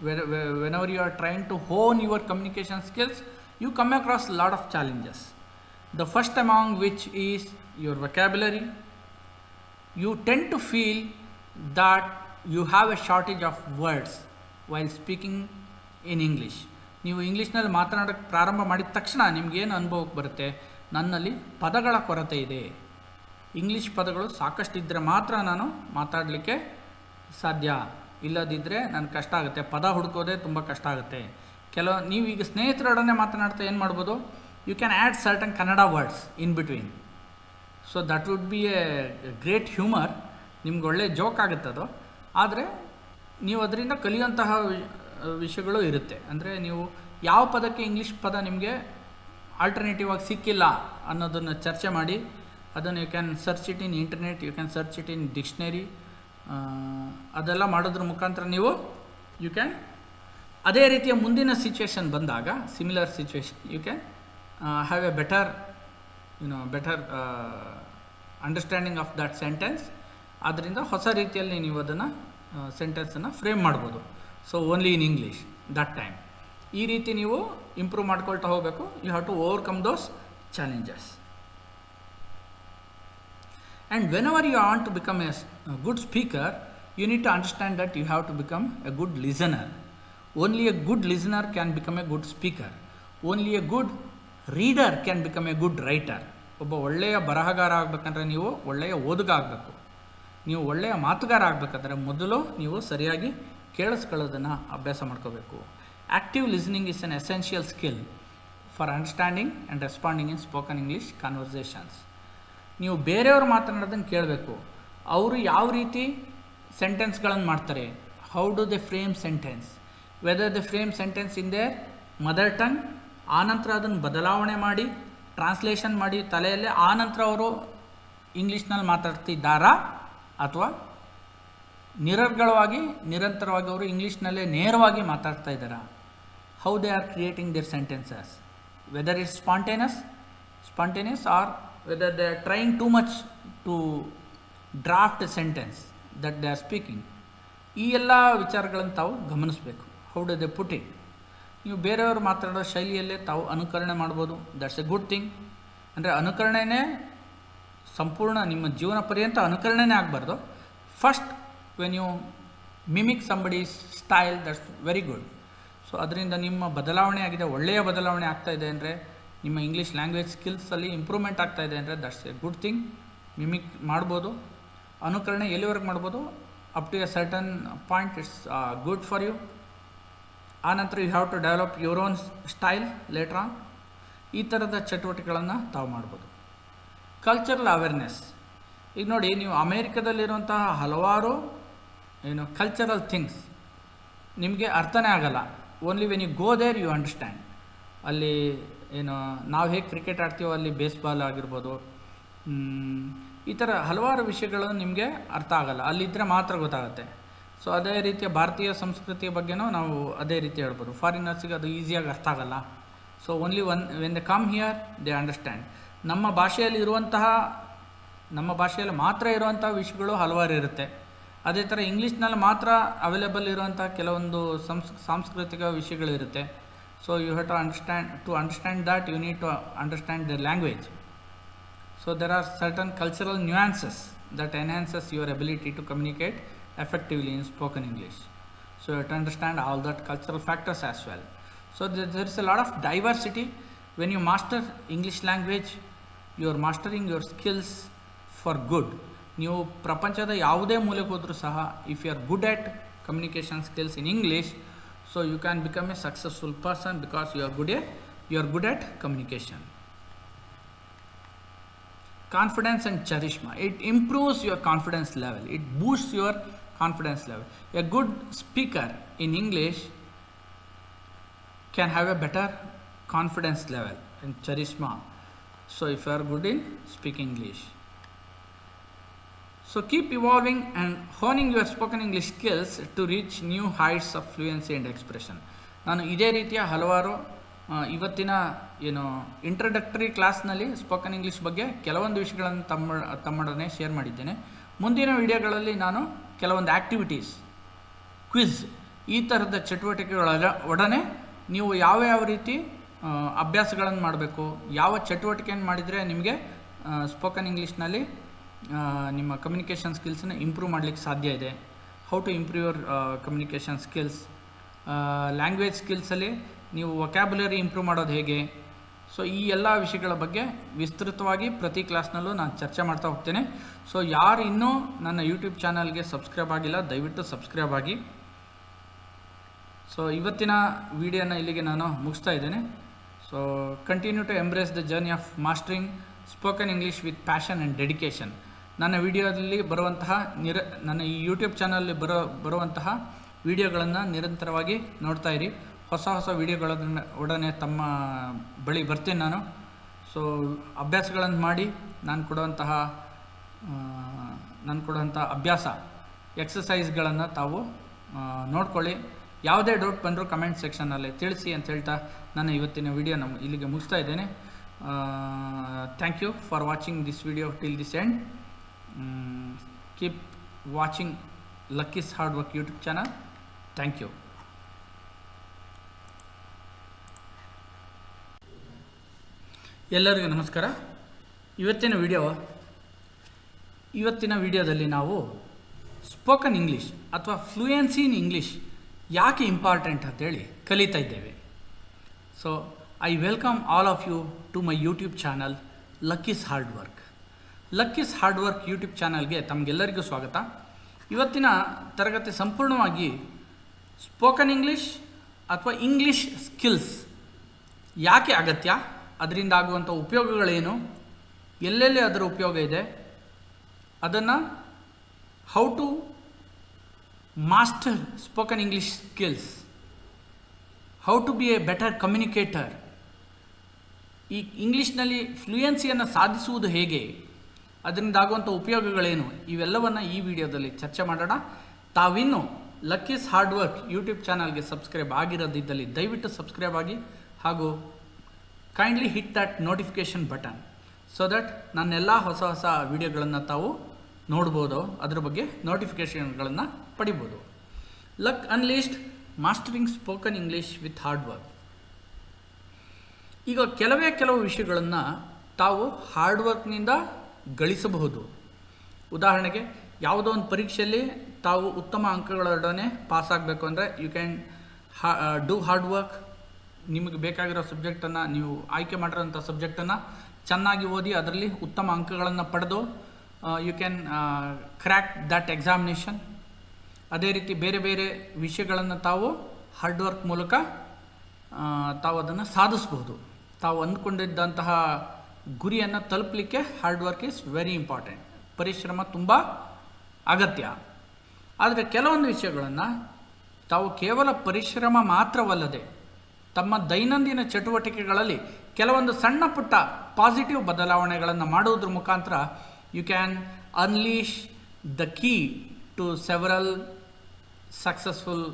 whenever you are trying to hone your communication skills, you come across a lot of challenges. The first among which is your vocabulary. You tend to feel that you have a shortage of words while speaking in English. ನೀವು ಇಂಗ್ಲೀಷ್ನಲ್ಲಿ ಮಾತನಾಡೋಕ್ಕೆ ಪ್ರಾರಂಭ ಮಾಡಿದ ತಕ್ಷಣ ನಿಮಗೇನು ಅನುಭವಕ್ಕೆ ಬರುತ್ತೆ? ನನ್ನಲ್ಲಿ ಪದಗಳ ಕೊರತೆ ಇದೆ. ಇಂಗ್ಲೀಷ್ ಪದಗಳು ಸಾಕಷ್ಟಿದ್ದರೆ ಮಾತ್ರ ನಾನು ಮಾತಾಡಲಿಕ್ಕೆ ಸಾಧ್ಯ, ಇಲ್ಲದಿದ್ದರೆ ನನಗೆ ಕಷ್ಟ ಆಗುತ್ತೆ. ಪದ ಹುಡುಕೋದೇ ತುಂಬ ಕಷ್ಟ ಆಗುತ್ತೆ. ನೀವೀಗ ಸ್ನೇಹಿತರೊಡನೆ ಮಾತನಾಡ್ತಾ ಏನು ಮಾಡ್ಬೋದು? You can add certain Kannada words in between. So that would be a great humour. ನಿಮ್ಗೆ ಒಳ್ಳೆ ಜೋಕ್ ಆಗುತ್ತೆ ಅದು. ಆದರೆ ನೀವು ಅದರಿಂದ ಕಲಿಯುವಂತಹ ವಿಷಯಗಳು ಇರುತ್ತೆ. ಅಂದರೆ ನೀವು ಯಾವ ಪದಕ್ಕೆ ಇಂಗ್ಲೀಷ್ ಪದ ನಿಮಗೆ ಆಲ್ಟರ್ನೇಟಿವ್ ಆಗಿ ಸಿಕ್ಕಿಲ್ಲ ಅನ್ನೋದನ್ನು ಚರ್ಚೆ ಮಾಡಿ, ಅದನ್ನು you can search it in internet, you can search it in dictionary. ಅದೆಲ್ಲ ಮಾಡೋದ್ರ ಮುಖಾಂತರ ನೀವು ಯು ಕ್ಯಾನ್ ಅದೇ ರೀತಿಯ ಮುಂದಿನ ಸಿಚುವೇಶನ್ ಬಂದಾಗ, similar situation, you can have a better understanding of that sentence. ಆದ್ದರಿಂದ ಹೊಸ ರೀತಿಯಲ್ಲಿ ನೀವು ಅದನ್ನು ಸೆಂಟೆನ್ಸನ್ನು ಫ್ರೇಮ್ ಮಾಡ್ಬೋದು. So only in English that time. ಈ ರೀತಿ ನೀವು ಇಂಪ್ರೂವ್ ಮಾಡ್ಕೊಳ್ತಾ ಹೋಗಬೇಕು. You have to overcome those challenges. And whenever you want to become a good speaker, you need to understand that you have to become a good listener. Only a good listener can become a good speaker. Only a good reader can become a good writer. ಒಬ್ಬ ಒಳ್ಳೆಯ ಬರಹಗಾರ ಆಗಬೇಕಂದ್ರೆ ನೀವು ಒಳ್ಳೆಯ ಓದುಗ ಆಗಬೇಕು. ನೀವು ಒಳ್ಳೆಯ ಮಾತುಗಾರ ಆಗಬೇಕಾದ್ರೆ ಮೊದಲು ನೀವು ಸರಿಯಾಗಿ ಕೇಳಿಸ್ಕೊಳ್ಳೋದನ್ನು ಅಭ್ಯಾಸ ಮಾಡ್ಕೋಬೇಕು. Active listening is an essential skill for understanding and responding in spoken English conversations. ನೀವು ಬೇರೆಯವರು ಮಾತನಾಡೋದನ್ನು ಕೇಳಬೇಕು. ಅವರು ಯಾವ ರೀತಿ ಸೆಂಟೆನ್ಸ್ಗಳನ್ನು ಮಾಡ್ತಾರೆ, how do they frame sentence, whether they frame sentence in their mother tongue, ಆನಂತರ ಅದನ್ನು ಬದಲಾವಣೆ ಮಾಡಿ ಟ್ರಾನ್ಸ್ಲೇಷನ್ ಮಾಡಿ ತಲೆಯಲ್ಲೇ ಆನಂತರ ಅವರು ಇಂಗ್ಲೀಷ್ನಲ್ಲಿ ಮಾತಾಡ್ತಿದ್ದಾರಾ ಅಥವಾ ನಿರರ್ಗಳವಾಗಿ ನಿರಂತರವಾಗಿ ಅವರು ಇಂಗ್ಲೀಷ್ನಲ್ಲೇ ನೇರವಾಗಿ ಮಾತಾಡ್ತಾ ಇದ್ದಾರಾ. how they are creating their sentences, whether it's spontaneous, or whether they are trying too much to draft a sentence that they are speaking. ಈ ಎಲ್ಲ ವಿಚಾರಗಳನ್ನು ತಾವು ಗಮನಿಸಬೇಕು. How do they put it. ನೀವು ಬೇರೆಯವರು ಮಾತಾಡೋ ಶೈಲಿಯಲ್ಲೇ ತಾವು ಅನುಕರಣೆ ಮಾಡ್ಬೋದು. That's a good thing. ಅಂದರೆ ಅನುಕರಣೆನೇ ಸಂಪೂರ್ಣ ನಿಮ್ಮ ಜೀವನ ಪರ್ಯಂತ ಅನುಕರಣೆನೇ ಆಗಬಾರ್ದು. First when you mimic somebody's style, that's very good. So ಅದರಿಂದ ನಿಮ್ಮ ಬದಲಾವಣೆ ಆಗಿದೆ, ಒಳ್ಳೆಯ ಬದಲಾವಣೆ ಆಗ್ತಾ ಇದೆ ಅಂದರೆ, ನಿಮ್ಮ ಇಂಗ್ಲೀಷ್ ಲ್ಯಾಂಗ್ವೇಜ್ ಸ್ಕಿಲ್ಸಲ್ಲಿ ಇಂಪ್ರೂವ್ಮೆಂಟ್ ಆಗ್ತಾ ಇದೆ ಅಂದರೆ that's a good thing. Mimic ಮಾಡ್ಬೋದು. ಅನುಕರಣೆ ಎಲ್ಲಿವರೆಗೆ ಮಾಡ್ಬೋದು? Up to a certain point it's good for you. ಆನಂತರ you have to develop your own style later on. ಈ ಥರದ ಚಟುವಟಿಕೆಗಳನ್ನು ತಾವು ಮಾಡ್ಬೋದು. Cultural awareness. ಈಗ ನೋಡಿ, ನೀವು ಅಮೇರಿಕಾದಲ್ಲಿರುವಂತಹ ಹಲವಾರು ಕಲ್ಚರಲ್ ಥಿಂಗ್ಸ್ ನಿಮಗೆ ಅರ್ಥನೇ ಆಗಲ್ಲ. Only when you go there you understand. ಅಲ್ಲಿ ನಾವು ಹೇಗೆ ಕ್ರಿಕೆಟ್ ಆಡ್ತೀವೋ ಅಲ್ಲಿ ಬೇಸ್ಬಾಲ್ ಆಗಿರ್ಬೋದು, ಈ ಥರ ಹಲವಾರು ವಿಷಯಗಳು ನಿಮಗೆ ಅರ್ಥ ಆಗಲ್ಲ, ಅಲ್ಲಿದ್ದರೆ ಮಾತ್ರ ಗೊತ್ತಾಗುತ್ತೆ. ಸೊ ಅದೇ ರೀತಿಯ ಭಾರತೀಯ ಸಂಸ್ಕೃತಿಯ ಬಗ್ಗೆನೂ ನಾವು ಅದೇ ರೀತಿ ಹೇಳ್ಬೋದು. ಫಾರಿನರ್ಸಿಗೆ ಅದು ಈಸಿಯಾಗಿ ಅರ್ಥ ಆಗಲ್ಲ. So only when they come here they understand. ನಮ್ಮ ಭಾಷೆಯಲ್ಲಿ ಮಾತ್ರ ಇರುವಂಥ ವಿಷಯಗಳು ಹಲವಾರು ಇರುತ್ತೆ. ಅದೇ ಥರ ಇಂಗ್ಲೀಷ್ನಲ್ಲಿ ಮಾತ್ರ ಅವೈಲೇಬಲ್ ಇರುವಂಥ ಕೆಲವೊಂದು ಸಾಂಸ್ಕೃತಿಕ ವಿಷಯಗಳಿರುತ್ತೆ. So you have to understand that you need to understand the language. So there are certain cultural nuances that enhances your ability to communicate effectively in spoken English. So you have to understand all that cultural factors as well. So there is a lot of diversity. When you master English language, you are mastering your skills for good. ನೀವು ಪ್ರಪಂಚದ ಯಾವುದೇ ಮೂಲೆಗೆ ಹೋದರೂ ಸಹ, if you are good at communication skills in English, so you can become a successful person because you are good at communication. Confidence and charisma. It improves your confidence level. It boosts your confidence level. A good speaker in English can have a better confidence level and charisma. So if you are good in speaking English. So keep evolving and honing your spoken English skills to reach new heights of fluency and expression. ನಾನು ಇದೇ ರೀತಿಯ ಹಲವಾರು ಇವತ್ತಿನ ಇಂಟ್ರಡಕ್ಟರಿ ಕ್ಲಾಸ್ನಲ್ಲಿ ಸ್ಪೋಕನ್ ಇಂಗ್ಲೀಷ್ ಬಗ್ಗೆ ಕೆಲವೊಂದು ವಿಷಯಗಳನ್ನು ತಮ್ಮೊಡನೆ ಶೇರ್ ಮಾಡಿದ್ದೇನೆ. ಮುಂದಿನ ವಿಡಿಯೋಗಳಲ್ಲಿ ನಾನು ಕೆಲವೊಂದು ಆ್ಯಕ್ಟಿವಿಟೀಸ್, ಕ್ವಿಜ್, ಈ ಥರದ ಚಟುವಟಿಕೆಗಳ ಒಡನೆ ನೀವು ಯಾವ ರೀತಿ ಅಭ್ಯಾಸಗಳನ್ನು ಮಾಡಬೇಕು, ಯಾವ ಚಟುವಟಿಕೆಯನ್ನು ಮಾಡಿದರೆ ನಿಮಗೆ ಸ್ಪೋಕನ್ ಇಂಗ್ಲೀಷ್ನಲ್ಲಿ ನಿಮ್ಮ ಕಮ್ಯುನಿಕೇಷನ್ ಸ್ಕಿಲ್ಸನ್ನು ಇಂಪ್ರೂವ್ ಮಾಡಲಿಕ್ಕೆ ಸಾಧ್ಯ ಇದೆ. How to improve your communication skills. Language ಸ್ಕಿಲ್ಸಲ್ಲಿ ನೀವು ವೊಕ್ಯಾಬ್ಯುಲರಿ ಇಂಪ್ರೂವ್ ಮಾಡೋದು ಹೇಗೆ. ಸೊ ಈ ಎಲ್ಲ ವಿಷಯಗಳ ಬಗ್ಗೆ ವಿಸ್ತೃತವಾಗಿ ಪ್ರತಿ ಕ್ಲಾಸ್ನಲ್ಲೂ ನಾನು ಚರ್ಚೆ ಮಾಡ್ತಾ ಹೋಗ್ತೇನೆ. ಸೊ ಯಾರು ಇನ್ನೂ ನನ್ನ ಯೂಟ್ಯೂಬ್ ಚಾನಲ್ಗೆ ಸಬ್ಸ್ಕ್ರೈಬ್ ಆಗಿಲ್ಲ, ದಯವಿಟ್ಟು ಸಬ್ಸ್ಕ್ರೈಬ್ ಆಗಿ. ಸೊ ಇವತ್ತಿನ ವಿಡಿಯೋನ ಇಲ್ಲಿಗೆ ನಾನು ಮುಗಿಸ್ತಾ ಇದ್ದೇನೆ. So continue to embrace the journey of mastering spoken English with passion and dedication. ನನ್ನ ವಿಡಿಯೋದಲ್ಲಿ ಬರುವಂತಹ ನನ್ನ ಈ ಯೂಟ್ಯೂಬ್ ಚಾನಲಲ್ಲಿ ಬರುವಂತಹ ವಿಡಿಯೋಗಳನ್ನು ನಿರಂತರವಾಗಿ ನೋಡ್ತಾ ಇರಿ. ಹೊಸ ವಿಡಿಯೋಗಳ ಒಡನೆ ತಮ್ಮ ಬಳಿ ಬರ್ತೀನಿ ನಾನು. ಸೊ ಅಭ್ಯಾಸಗಳನ್ನು ಮಾಡಿ ನಾನು ಕೊಡುವಂಥ ಅಭ್ಯಾಸ ಎಕ್ಸಸೈಸ್ಗಳನ್ನು ತಾವು ನೋಡ್ಕೊಳ್ಳಿ. ಯಾವುದೇ ಡೌಟ್ ಬಂದರೂ ಕಮೆಂಟ್ ಸೆಕ್ಷನಲ್ಲಿ ತಿಳಿಸಿ ಅಂತ ಹೇಳ್ತಾ ನಾನು ಇವತ್ತಿನ ವಿಡಿಯೋ ಇಲ್ಲಿಗೆ ಮುಗಿಸ್ತಾ ಇದ್ದೇನೆ. Thank you for watching this video till this end. Keep watching Lucky's hard work YouTube channel. Thank you. ಎಲ್ಲರಿಗೂ ನಮಸ್ಕಾರ. ಇವತ್ತಿನ ವಿಡಿಯೋದಲ್ಲಿ ನಾವು ಸ್ಪೋಕನ್ ಇಂಗ್ಲೀಷ್ ಅಥವಾ ಫ್ಲೂಯೆನ್ಸಿ ಇನ್ ಇಂಗ್ಲೀಷ್ ಯಾಕೆ ಇಂಪಾರ್ಟೆಂಟ್ ಅಂತೇಳಿ ಕಲಿತಾ ಇದ್ದೇವೆ. So I welcome all of you to my YouTube channel Lucky's hard work. Lucky's hard work YouTube ಚಾನಲ್ಗೆ ತಮಗೆಲ್ಲರಿಗೂ ಸ್ವಾಗತ. ಇವತ್ತಿನ ತರಗತಿ ಸಂಪೂರ್ಣವಾಗಿ ಸ್ಪೋಕನ್ ಇಂಗ್ಲೀಷ್ ಅಥವಾ ಇಂಗ್ಲೀಷ್ ಸ್ಕಿಲ್ಸ್ ಯಾಕೆ ಅಗತ್ಯ, ಅದರಿಂದ ಆಗುವಂಥ ಉಪಯೋಗಗಳೇನು, ಎಲ್ಲೆಲ್ಲಿ ಅದರ ಉಪಯೋಗ ಇದೆ, ಅದನ್ನು how to master spoken English skills, how to be a better communicator, ಈ ಇಂಗ್ಲೀಷ್ನಲ್ಲಿ ಫ್ಲೂಯೆನ್ಸಿಯನ್ನು ಸಾಧಿಸುವುದು ಹೇಗೆ, ಅದರಿಂದ ಆಗುವಂಥ ಉಪಯೋಗಗಳೇನು, ಇವೆಲ್ಲವನ್ನು ಈ ವಿಡಿಯೋದಲ್ಲಿ ಚರ್ಚೆ ಮಾಡೋಣ. ತಾವಿನ್ನು Lucky's hard work YouTube ಚಾನಲ್ಗೆ ಸಬ್ಸ್ಕ್ರೈಬ್ ಆಗಿರೋದಿದ್ದಲ್ಲಿ ದಯವಿಟ್ಟು ಸಬ್ಸ್ಕ್ರೈಬ್ ಆಗಿ ಹಾಗೂ kindly hit that notification button so that ನನ್ನೆಲ್ಲ ಹೊಸ ಹೊಸ ವಿಡಿಯೋಗಳನ್ನು ತಾವು ನೋಡ್ಬೋದು, ಅದ್ರ ಬಗ್ಗೆ ನೋಟಿಫಿಕೇಷನ್ಗಳನ್ನು ಪಡಿಬೋದು. Luck unleashed mastering spoken English with hard work. ಈಗ ಕೆಲವು ವಿಷಯಗಳನ್ನು ತಾವು ಹಾರ್ಡ್ ವರ್ಕ್ನಿಂದ ಗಳಿಸಬಹುದು. ಉದಾಹರಣೆಗೆ ಯಾವುದೋ ಒಂದು ಪರೀಕ್ಷೆಯಲ್ಲಿ ತಾವು ಉತ್ತಮ ಅಂಕಗಳೊಡನೆ ಪಾಸ್ ಆಗಬೇಕು ಅಂದರೆ you can do hard work. ನಿಮಗೆ ಬೇಕಾಗಿರೋ ಸಬ್ಜೆಕ್ಟನ್ನು, ನೀವು ಆಯ್ಕೆ ಮಾಡಿರೋಂಥ ಸಬ್ಜೆಕ್ಟನ್ನು ಚೆನ್ನಾಗಿ ಓದಿ ಅದರಲ್ಲಿ ಉತ್ತಮ ಅಂಕಗಳನ್ನು ಪಡೆದು you can crack that examination. ಅದೇ ರೀತಿ ಬೇರೆ ಬೇರೆ ವಿಷಯಗಳನ್ನು ತಾವು ಹಾರ್ಡ್ ವರ್ಕ್ ಮೂಲಕ ತಾವು ಅದನ್ನು ಸಾಧಿಸ್ಬೋದು. ತಾವು ಅಂದ್ಕೊಂಡಿದ್ದಂತಹ ಗುರಿಯನ್ನು ತಲುಪಲಿಕ್ಕೆ hard work is very important. ಪರಿಶ್ರಮ ತುಂಬ ಅಗತ್ಯ. ಆದರೆ ಕೆಲವೊಂದು ವಿಷಯಗಳನ್ನು ತಾವು ಕೇವಲ ಪರಿಶ್ರಮ ಮಾತ್ರವಲ್ಲದೆ ತಮ್ಮ ದೈನಂದಿನ ಚಟುವಟಿಕೆಗಳಲ್ಲಿ ಕೆಲವೊಂದು ಸಣ್ಣ ಪುಟ್ಟ ಪಾಸಿಟಿವ್ ಬದಲಾವಣೆಗಳನ್ನು ಮಾಡುವುದ್ರ ಮುಖಾಂತರ you can unleash the key to several successful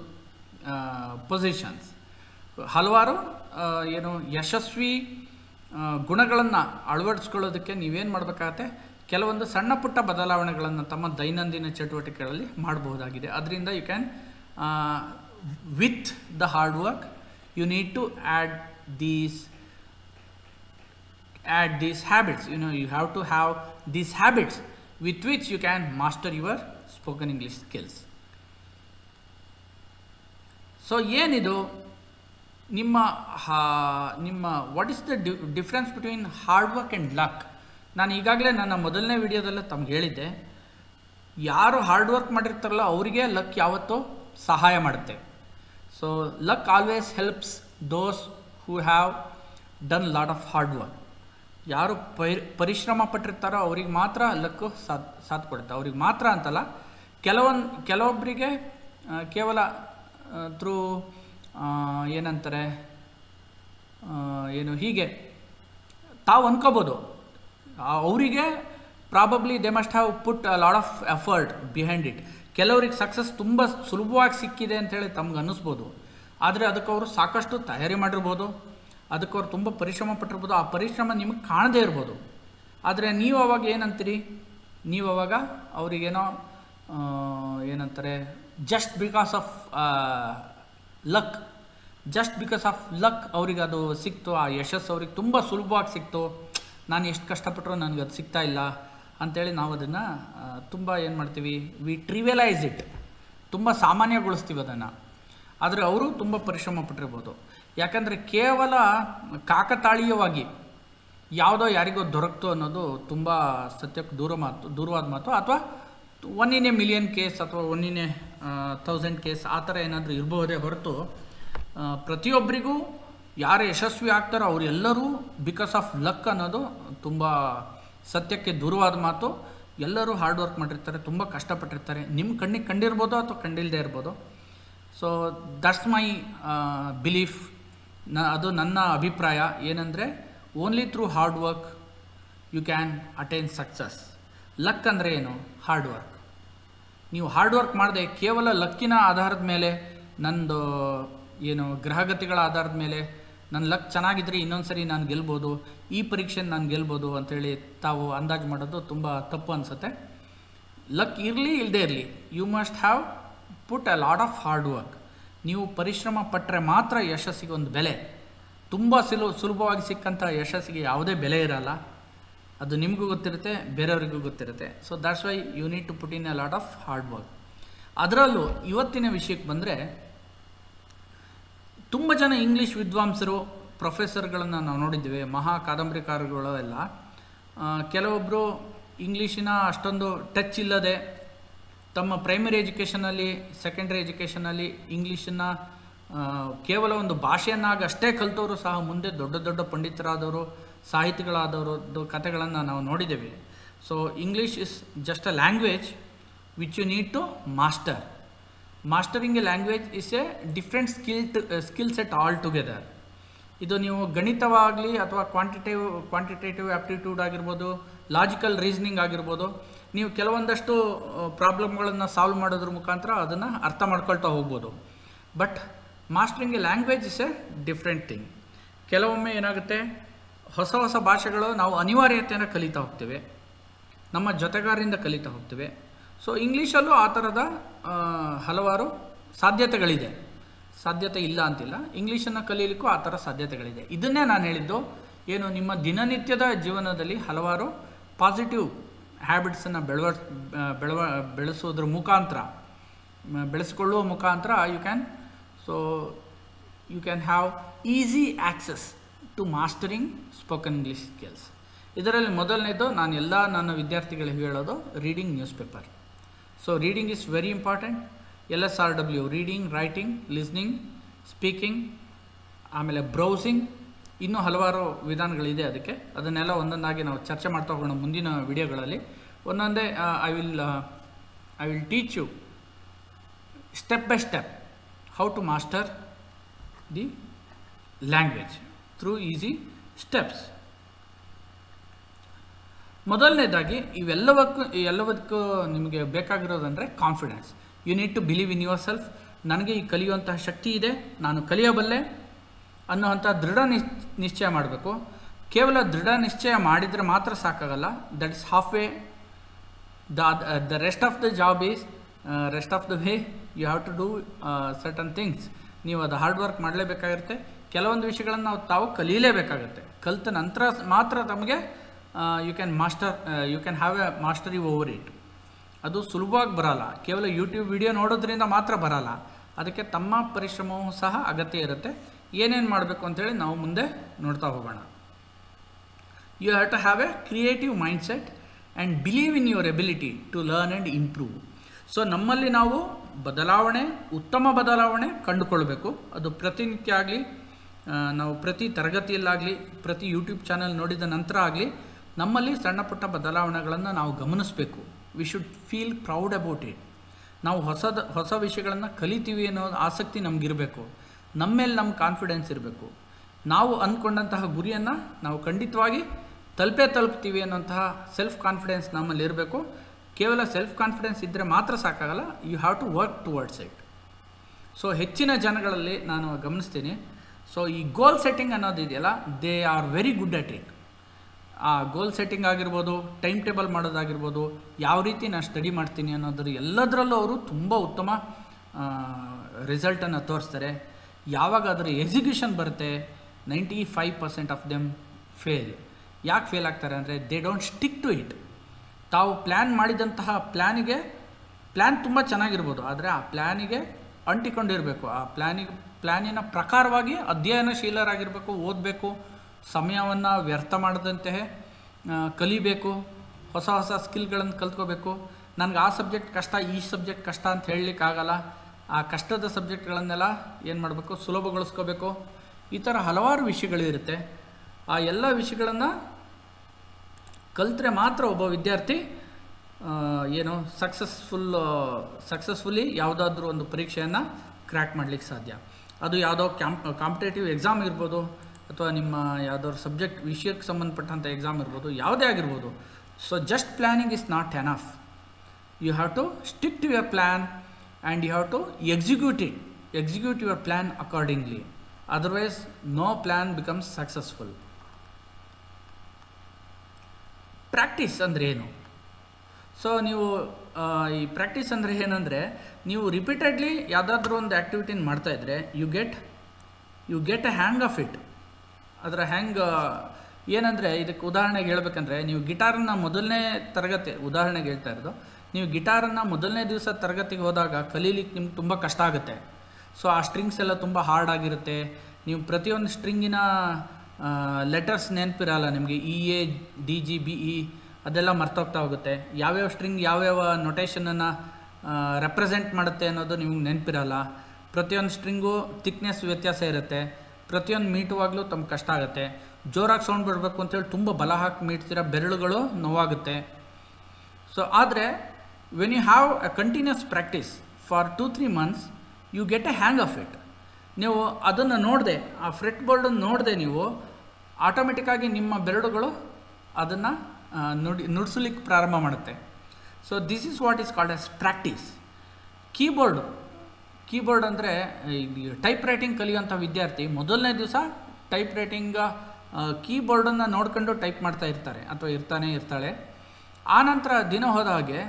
positions. ಹಲವಾರು ಯಶಸ್ವಿ ಗುಣಗಳನ್ನು ಅಳವಡಿಸ್ಕೊಳ್ಳೋದಕ್ಕೆ ನೀವೇನು ಮಾಡಬೇಕಾಗತ್ತೆ, ಕೆಲವೊಂದು ಸಣ್ಣ ಪುಟ್ಟ ಬದಲಾವಣೆಗಳನ್ನು ತಮ್ಮ ದೈನಂದಿನ ಚಟುವಟಿಕೆಗಳಲ್ಲಿ ಮಾಡಬಹುದಾಗಿದೆ. ಅದರಿಂದ you can with the hard work you need to add these habits. You have to have these habits with which you can master your spoken English skills. So ಏನಿದು ನಿಮ್ಮ what is the difference between hard work and luck? ನಾನು ಈಗಾಗಲೇ ನನ್ನ ಮೊದಲನೇ ವಿಡಿಯೋದಲ್ಲೇ ತಮ್ಗೆ ಹೇಳಿದ್ದೆ, ಯಾರು ಹಾರ್ಡ್ ವರ್ಕ್ ಮಾಡಿರ್ತಾರಲ್ಲ ಅವರಿಗೆ ಲಕ್ ಯಾವತ್ತೂ ಸಹಾಯ ಮಾಡುತ್ತೆ. So luck always helps those who have done lot of hard work. ಯಾರು ಪರಿಶ್ರಮ ಪಟ್ಟಿರ್ತಾರೋ ಅವ್ರಿಗೆ ಮಾತ್ರ ಲಕ್ಕು ಸಾಥ್ ಕೊಡುತ್ತೆ. ಅವ್ರಿಗೆ ಮಾತ್ರ ಅಂತಲ್ಲ, ಕೆಲವೊಬ್ಬರಿಗೆ ಕೇವಲ ಥ್ರೂ ಏನಂತಾರೆ ಹೀಗೆ ತಾವು ಅಂದ್ಕೋಬೋದು, ಅವರಿಗೆ probably they must have put a lot of effort behind it. ಕೆಲವ್ರಿಗೆ ಸಕ್ಸಸ್ ತುಂಬ ಸುಲಭವಾಗಿ ಸಿಕ್ಕಿದೆ ಅಂತೇಳಿ ತಮ್ಗೆ ಅನ್ನಿಸ್ಬೋದು. ಆದರೆ ಅದಕ್ಕೆ ಅವರು ಸಾಕಷ್ಟು ತಯಾರಿ ಮಾಡಿರ್ಬೋದು, ಅದಕ್ಕೆ ಅವ್ರು ತುಂಬ ಪರಿಶ್ರಮ ಪಟ್ಟಿರ್ಬೋದು. ಆ ಪರಿಶ್ರಮ ನಿಮಗೆ ಕಾಣದೇ ಇರ್ಬೋದು. ಆದರೆ ನೀವು ಅವಾಗ ಏನಂತೀರಿ, ನೀವು ಅವಾಗ ಅವರಿಗೇನೋ ಏನಂತಾರೆ ಜಸ್ಟ್ ಬಿಕಾಸ್ ಆಫ್ ಲಕ್ ಅವ್ರಿಗೆ ಅದು ಸಿಕ್ತು, ಆ ಯಶಸ್ಸು ಅವ್ರಿಗೆ ತುಂಬ ಸುಲಭವಾಗಿ ಸಿಕ್ತು, ನಾನು ಎಷ್ಟು ಕಷ್ಟಪಟ್ಟರು ನನಗೆ ಅದು ಸಿಗ್ತಾ ಇಲ್ಲ ಅಂಥೇಳಿ ನಾವು ಅದನ್ನು ತುಂಬ ಏನು ಮಾಡ್ತೀವಿ, ವಿ ಟ್ರಿವಿಯಲೈಸ್ ಇಟ್, ತುಂಬ ಸಾಮಾನ್ಯಗೊಳಿಸ್ತೀವಿ ಅದನ್ನು. ಆದರೆ ಅವರು ತುಂಬ ಪರಿಶ್ರಮ ಪಟ್ಟಿರ್ಬೋದು. ಯಾಕಂದರೆ ಕೇವಲ ಕಾಕತಾಳೀಯವಾಗಿ ಯಾವುದೋ ಯಾರಿಗೋ ದೊರಕ್ತು ಅನ್ನೋದು ತುಂಬ ಸತ್ಯಕ್ಕೆ ದೂರವಾದ ಮಾತು. ಅಥವಾ 1 in a million ಕೇಸ್ ಅಥವಾ 1 in a 1000 ಕೇಸ್ ಆ ಥರ ಏನಾದರೂ ಇರಬಹುದೇ ಹೊರತು ಪ್ರತಿಯೊಬ್ಬರಿಗೂ ಯಾರು ಯಶಸ್ವಿ ಆಗ್ತಾರೋ ಅವರೆಲ್ಲರೂ ಬಿಕಾಸ್ ಆಫ್ ಲಕ್ ಅನ್ನೋದು ತುಂಬ ಸತ್ಯಕ್ಕೆ ದೂರವಾದ ಮಾತು. ಎಲ್ಲರೂ ಹಾರ್ಡ್ ವರ್ಕ್ ಮಾಡಿರ್ತಾರೆ, ತುಂಬ ಕಷ್ಟಪಟ್ಟಿರ್ತಾರೆ. ನಿಮ್ಮ ಕಣ್ಣಿಗೆ ಕಂಡಿರ್ಬೋದು ಅಥವಾ ಕಂಡಿಲ್ಲದೆ ಇರ್ಬೋದು. So that's my belief. ಅದು ನನ್ನ ಅಭಿಪ್ರಾಯ ಏನಂದರೆ, only through hard work you can attain success. Luck ಅಂದರೆ ಏನು? Hard work. ನೀವು ಹಾರ್ಡ್ ವರ್ಕ್ ಮಾಡದೆ ಕೇವಲ ಲಕ್ಕಿನ ಆಧಾರದ ಮೇಲೆ, ನಂದು ಗ್ರಹಗತಿಗಳ ಆಧಾರದ ಮೇಲೆ ನನ್ನ ಲಕ್ ಚೆನ್ನಾಗಿದ್ದರೆ ಇನ್ನೊಂದು ಸರಿ ನಾನು ಗೆಲ್ಬೋದು, ಈ ಪರೀಕ್ಷೆನ ನಾನು ಗೆಲ್ಬೋದು ಅಂಥೇಳಿ ತಾವು ಅಂದಾಜು ಮಾಡೋದು ತುಂಬ ತಪ್ಪು ಅನಿಸುತ್ತೆ. ಲಕ್ ಇರಲಿ ಇಲ್ಲದೇ ಇರಲಿ, you must have put a lot of hard work. ನೀವು ಪರಿಶ್ರಮ ಪಟ್ಟರೆ ಮಾತ್ರ ಯಶಸ್ಸಿಗೆ ಒಂದು ಬೆಲೆ. ತುಂಬ ಸುಲಭವಾಗಿ ಸಿಕ್ಕಂಥ ಯಶಸ್ಸಿಗೆ ಯಾವುದೇ ಬೆಲೆ ಇರಲ್ಲ. ಅದು ನಿಮಗೂ ಗೊತ್ತಿರುತ್ತೆ, ಬೇರೆಯವರಿಗೂ ಗೊತ್ತಿರುತ್ತೆ. So that's why you need to put in a lot of hard work. ಅದರಲ್ಲೂ ಇವತ್ತಿನ ವಿಷಯಕ್ಕೆ ಬಂದರೆ, ತುಂಬ ಜನ ಇಂಗ್ಲೀಷ್ ವಿದ್ವಾಂಸರು, ಪ್ರೊಫೆಸರ್ಗಳನ್ನು ನಾವು ನೋಡಿದ್ದೇವೆ, ಮಹಾ ಕಾದಂಬರಿಕಾರಗಳು ಎಲ್ಲ. ಕೆಲವೊಬ್ಬರು ಇಂಗ್ಲೀಷಿನ ಅಷ್ಟೊಂದು ಟಚ್ ಇಲ್ಲದೆ ತಮ್ಮ ಪ್ರೈಮರಿ ಎಜುಕೇಷನಲ್ಲಿ, ಸೆಕೆಂಡ್ರಿ ಎಜುಕೇಷನಲ್ಲಿ ಇಂಗ್ಲೀಷನ್ನು ಕೇವಲ ಒಂದು ಭಾಷೆಯನ್ನಾಗಿ ಅಷ್ಟೇ ಕಲಿತವರು ಸಹ ಮುಂದೆ ದೊಡ್ಡ ದೊಡ್ಡ ಪಂಡಿತರಾದವರು, ಸಾಹಿತಿಗಳಾದವರದ್ದು ಕಥೆಗಳನ್ನು ನಾವು ನೋಡಿದ್ದೇವೆ. So English is just a language which you need to master. Mastering a language is a different skill set altogether. ಇದು ನೀವು ಗಣಿತವಾಗಲಿ ಅಥವಾ ಕ್ವಾಂಟಿಟೇಟಿವ್ ಆ್ಯಪ್ಟಿಟ್ಯೂಡ್ ಆಗಿರ್ಬೋದು, ಲಾಜಿಕಲ್ ರೀಸನಿಂಗ್ ಆಗಿರ್ಬೋದು, ನೀವು ಕೆಲವೊಂದಷ್ಟು ಪ್ರಾಬ್ಲಮ್ಗಳನ್ನು ಸಾಲ್ವ್ ಮಾಡೋದ್ರ ಮುಖಾಂತರ ಅದನ್ನು ಅರ್ಥ ಮಾಡ್ಕೊಳ್ತಾ ಹೋಗ್ಬೋದು. But mastering a language is a different thing. ಕೆಲವೊಮ್ಮೆ ಏನಾಗುತ್ತೆ, ಹೊಸ ಹೊಸ ಭಾಷೆಗಳು ನಾವು ಅನಿವಾರ್ಯತೆಯನ್ನು ಕಲಿತಾ ಹೋಗ್ತೇವೆ, ನಮ್ಮ ಜೊತೆಗಾರರಿಂದ ಕಲಿತಾ ಹೋಗ್ತೇವೆ. ಸೊ ಇಂಗ್ಲೀಷಲ್ಲೂ ಆ ಥರದ ಹಲವಾರು ಸಾಧ್ಯತೆಗಳಿದೆ, ಸಾಧ್ಯತೆ ಇಲ್ಲ ಅಂತಿಲ್ಲ. ಇಂಗ್ಲೀಷನ್ನು ಕಲೀಲಿಕ್ಕೂ ಆ ಥರ ಸಾಧ್ಯತೆಗಳಿದೆ. ಇದನ್ನೇ ನಾನು ಹೇಳಿದ್ದು, ಏನು ನಿಮ್ಮ ದಿನನಿತ್ಯದ ಜೀವನದಲ್ಲಿ ಹಲವಾರು ಪಾಸಿಟಿವ್ ಹ್ಯಾಬಿಟ್ಸನ್ನು ಬೆಳೆಸೋದ್ರ ಮುಖಾಂತರ, ಬೆಳೆಸ್ಕೊಳ್ಳುವ ಮುಖಾಂತರ you can have easy access to mastering spoken English skills. ಇದರಲ್ಲಿ ಮೊದಲನೇದು ನಾನು ನನ್ನ ವಿದ್ಯಾರ್ಥಿಗಳಿಗೆ ಹೇಳೋದು reading newspaper. So reading is very important. LSRW, reading, writing, listening, speaking, ಆಮೇಲೆ ಬ್ರೌಸಿಂಗ್, ಇನ್ನೂ ಹಲವಾರು ವಿಧಾನಗಳಿದೆ ಅದಕ್ಕೆ. ಅದನ್ನೆಲ್ಲ ಒಂದೊಂದಾಗಿ ನಾವು ಚರ್ಚೆ ಮಾಡ್ತಾ ಹೋಗೋಣ ಮುಂದಿನ ವಿಡಿಯೋಗಳಲ್ಲಿ. ಒಂದೊಂದೇ I will teach you step by step how to master the language through easy steps. ಮೊದಲನೇದಾಗಿ ಎಲ್ಲವಕ್ಕೂ ನಿಮಗೆ ಬೇಕಾಗಿರೋದಂದರೆ confidence. You need to believe in yourself. ನನಗೆ ಈ ಕಲಿಯುವಂತಹ ಶಕ್ತಿ ಇದೆ, ನಾನು ಕಲಿಯಬಲ್ಲೆ ಅನ್ನುವಂಥ ದೃಢ ನಿಶ್ಚಯ ಮಾಡಬೇಕು. ಕೇವಲ ದೃಢ ನಿಶ್ಚಯ ಮಾಡಿದರೆ ಮಾತ್ರ ಸಾಕಾಗಲ್ಲ. That is halfway. The rest of the job is rest of the way. You have to do certain things. ನೀವು ಅದು ಹಾರ್ಡ್ ವರ್ಕ್ ಮಾಡಲೇಬೇಕಾಗಿರುತ್ತೆ. ಕೆಲವೊಂದು ವಿಷಯಗಳನ್ನು ತಾವು ಕಲೀಲೇಬೇಕಾಗುತ್ತೆ. ಕಲಿತ ನಂತರ ಮಾತ್ರ ತಮಗೆ you can have a mastery over it. ಅದು ಸುಲಭವಾಗಿ ಬರಲ್ಲ. ಕೇವಲ ಯೂಟ್ಯೂಬ್ ವಿಡಿಯೋ ನೋಡೋದ್ರಿಂದ ಮಾತ್ರ ಬರಲ್ಲ. ಅದಕ್ಕೆ ತಮ್ಮ ಪರಿಶ್ರಮವೂ ಸಹ ಅಗತ್ಯ ಇರುತ್ತೆ. ಏನೇನು ಮಾಡಬೇಕು ಅಂತೇಳಿ ನಾವು ಮುಂದೆ ನೋಡ್ತಾ ಹೋಗೋಣ. You have to have a creative mindset and believe in your ability to learn and improve. So ನಮ್ಮಲ್ಲಿ ನಾವು ಉತ್ತಮ ಬದಲಾವಣೆ ಕಂಡುಕೊಳ್ಬೇಕು. ಅದು ಪ್ರತಿನಿತ್ಯ ಆಗಲಿ, ನಾವು ಪ್ರತಿ ತರಗತಿಯಲ್ಲಾಗಲಿ, ಪ್ರತಿ ಯೂಟ್ಯೂಬ್ ಚಾನಲ್ ನೋಡಿದ ನಂತರ ಆಗಲಿ, ನಮ್ಮಲ್ಲಿ ಸಣ್ಣ ಪುಟ್ಟ ಬದಲಾವಣೆಗಳನ್ನು ನಾವು ಗಮನಿಸಬೇಕು. We should feel proud about it. ನಾವು ಹೊಸ ವಿಷಯಗಳನ್ನು ಕಲಿತೀವಿ ಅನ್ನೋ ಆಸಕ್ತಿ ನಮಗಿರಬೇಕು. ನಮ್ಮ ಮೇಲೆ ನಮ್ಮ ಕಾನ್ಫಿಡೆನ್ಸ್ ಇರಬೇಕು. ನಾವು ಅಂದ್ಕೊಂಡಂತಹ ಗುರಿಯನ್ನು ನಾವು ಖಂಡಿತವಾಗಿ ತಲುಪ್ತೀವಿ ಅನ್ನೋಂತಹ ಸೆಲ್ಫ್ ಕಾನ್ಫಿಡೆನ್ಸ್ ನಮ್ಮಲ್ಲಿ ಇರಬೇಕು. ಕೇವಲ ಸೆಲ್ಫ್ ಕಾನ್ಫಿಡೆನ್ಸ್ ಇದ್ದರೆ ಮಾತ್ರ ಸಾಕಾಗಲ್ಲ. You have to work towards it. So ಹೆಚ್ಚಿನ ಜನಗಳಲ್ಲಿ ನಾನು ಗಮನಿಸ್ತೀನಿ, ಸೊ ಈ ಗೋಲ್ ಸೆಟ್ಟಿಂಗ್ ಅನ್ನೋದಿದೆಯಲ್ಲ, they are very good at it. ಆ ಗೋಲ್ ಸೆಟ್ಟಿಂಗ್ ಆಗಿರ್ಬೋದು, ಟೈಮ್ ಟೇಬಲ್ ಮಾಡೋದಾಗಿರ್ಬೋದು, ಯಾವ ರೀತಿ ನಾನು ಸ್ಟಡಿ ಮಾಡ್ತೀನಿ ಅನ್ನೋದ್ರ ಎಲ್ಲದರಲ್ಲೂ ಅವರು ತುಂಬ ಉತ್ತಮ ರಿಸಲ್ಟನ್ನು ತೋರಿಸ್ತಾರೆ. ಯಾವಾಗ ಅದರ ಎಕ್ಸಿಕ್ಯೂಷನ್ ಬರುತ್ತೆ, 95% ಆಫ್ ದೆಮ್ ಫೇಲ್. ಯಾಕೆ ಫೇಲ್ ಆಗ್ತಾರೆ ಅಂದರೆ they don't stick to it. ತಾವು ಪ್ಲ್ಯಾನ್ ಮಾಡಿದಂತಹ ಪ್ಲ್ಯಾನ್ ತುಂಬ ಚೆನ್ನಾಗಿರ್ಬೋದು, ಆದರೆ ಆ ಪ್ಲ್ಯಾನಿಗೆ ಅಂಟಿಕೊಂಡಿರಬೇಕು. ಆ ಪ್ಲ್ಯಾನಿನ ಪ್ರಕಾರವಾಗಿ ಅಧ್ಯಯನಶೀಲರಾಗಿರಬೇಕು, ಓದಬೇಕು, ಸಮಯವನ್ನು ವ್ಯರ್ಥ ಮಾಡದಂತೆ ಕಲಿಬೇಕು, ಹೊಸ ಸ್ಕಿಲ್ಗಳನ್ನು ಕಲ್ತ್ಕೋಬೇಕು. ನನಗೆ ಆ ಸಬ್ಜೆಕ್ಟ್ ಕಷ್ಟ, ಈ ಸಬ್ಜೆಕ್ಟ್ ಕಷ್ಟ ಅಂತ ಹೇಳಲಿಕ್ಕಾಗಲ್ಲ. ಆ ಕಷ್ಟದ ಸಬ್ಜೆಕ್ಟ್ಗಳನ್ನೆಲ್ಲ ಏನು ಮಾಡಬೇಕು, ಸುಲಭಗೊಳಿಸ್ಕೋಬೇಕು. ಈ ಥರ ಹಲವಾರು ವಿಷಯಗಳಿರುತ್ತೆ. ಆ ಎಲ್ಲ ವಿಷಯಗಳನ್ನು ಕಲಿತ್ರೆ ಮಾತ್ರ ಒಬ್ಬ ವಿದ್ಯಾರ್ಥಿ ಸಕ್ಸಸ್ಫುಲಿ ಯಾವುದಾದ್ರೂ ಒಂದು ಪರೀಕ್ಷೆಯನ್ನು ಕ್ರ್ಯಾಕ್ ಮಾಡಲಿಕ್ಕೆ ಸಾಧ್ಯ. ಅದು ಯಾವುದೋ ಕಾಂಪಿಟೇಟಿವ್ ಎಕ್ಸಾಮ್ ಇರ್ಬೋದು, ಅಥವಾ ನಿಮ್ಮ ಯಾವುದಾದ್ರು ವಿಷಯಕ್ಕೆ ಸಂಬಂಧಪಟ್ಟಂಥ ಎಕ್ಸಾಮ್ ಇರ್ಬೋದು, ಯಾವುದೇ ಆಗಿರ್ಬೋದು. So just planning is not enough. You have to stick to your plan and you have to execute your plan accordingly. Otherwise no plan becomes successful. Practice ಅಂದರೆ ಏನು? ಸೊ ನೀವು ಈ ಪ್ರಾಕ್ಟೀಸ್ ಅಂದರೆ ಏನಂದರೆ, ನೀವು ರಿಪೀಟೆಡ್ಲಿ ಯಾವುದಾದ್ರೂ ಒಂದು ಆ್ಯಕ್ಟಿವಿಟಿನ ಮಾಡ್ತಾಯಿದ್ರೆ you get a hang of it. ಅದರ ಹ್ಯಾಂಗ್ ಏನಂದರೆ, ಇದಕ್ಕೆ ಉದಾಹರಣೆಗೆ ಹೇಳ್ಬೇಕಂದ್ರೆ, ನೀವು ಗಿಟಾರನ್ನು ಮೊದಲನೇ ತರಗತಿ, ಉದಾಹರಣೆಗೆ ಹೇಳ್ತಾ ಇರೋದು, ನೀವು ಗಿಟಾರನ್ನು ಮೊದಲನೇ ದಿವಸ ತರಗತಿಗೆ ಹೋದಾಗ ಕಲೀಲಿಕ್ಕೆ ನಿಮ್ಗೆ ತುಂಬ ಕಷ್ಟ ಆಗುತ್ತೆ. ಸೊ ಆ ಸ್ಟ್ರಿಂಗ್ಸ್ ಎಲ್ಲ ತುಂಬ ಹಾರ್ಡ್ ಆಗಿರುತ್ತೆ. ನೀವು ಪ್ರತಿಯೊಂದು ಸ್ಟ್ರಿಂಗಿನ ಲೆಟರ್ಸ್ ನೆನಪಿರಲ್ಲ ನಿಮಗೆ. E, A, D, G, B, E ಅದೆಲ್ಲ ಮರ್ತೋಗ್ತಾ ಹೋಗುತ್ತೆ. ಯಾವ್ಯಾವ ಸ್ಟ್ರಿಂಗ್ ಯಾವ್ಯಾವ ನೊಟೇಷನನ್ನು ರೆಪ್ರೆಸೆಂಟ್ ಮಾಡುತ್ತೆ ಅನ್ನೋದು ನಿಮ್ಗೆ ನೆನಪಿರಲ್ಲ. ಪ್ರತಿಯೊಂದು ಸ್ಟ್ರಿಂಗು ಥಿಕ್ನೆಸ್ ವ್ಯತ್ಯಾಸ ಇರುತ್ತೆ. ಪ್ರತಿಯೊಂದು ಮೀಟುವಾಗಲೂ ತಮ್ಗೆ ಕಷ್ಟ ಆಗುತ್ತೆ. ಜೋರಾಗಿ ಸೌಂಡ್ ಬರಬೇಕು ಅಂತೇಳಿ ತುಂಬ ಬಲ ಹಾಕಿ ಮೀಟ್ತೀರ, ಬೆರಳುಗಳು ನೋವಾಗುತ್ತೆ. ಸೊ ಆದರೆ when you have a continuous practice for 2-3 months, you get a hang of it. ನೀವು ಅದನ್ನು ನೋಡದೆ, ಆ ಫ್ರೆಟ್ ಬೋರ್ಡನ್ನು ನೋಡದೆ ನೀವು ಆಟೋಮೆಟಿಕ್ಕಾಗಿ ನಿಮ್ಮ ಬೆರಳುಗಳು ಅದನ್ನು ನುಡಿಸಲಿಕ್ಕೆ ಪ್ರಾರಂಭ ಮಾಡುತ್ತೆ. So this is what is called as practice. Keyboard ಅಂದರೆ ಟೈಪ್ ರೈಟಿಂಗ್ ಕಲಿಯುವಂಥ ವಿದ್ಯಾರ್ಥಿ ಮೊದಲನೇ ದಿವಸ ಟೈಪ್ ರೈಟಿಂಗ್ ಕೀಬೋರ್ಡನ್ನು ನೋಡ್ಕೊಂಡು ಟೈಪ್ ಮಾಡ್ತಾ ಇರ್ತಾರೆ ಅಥವಾ ಇರ್ತಾಳೆ. ಆನಂತರ ದಿನ ಹೋದ ಹಾಗೆ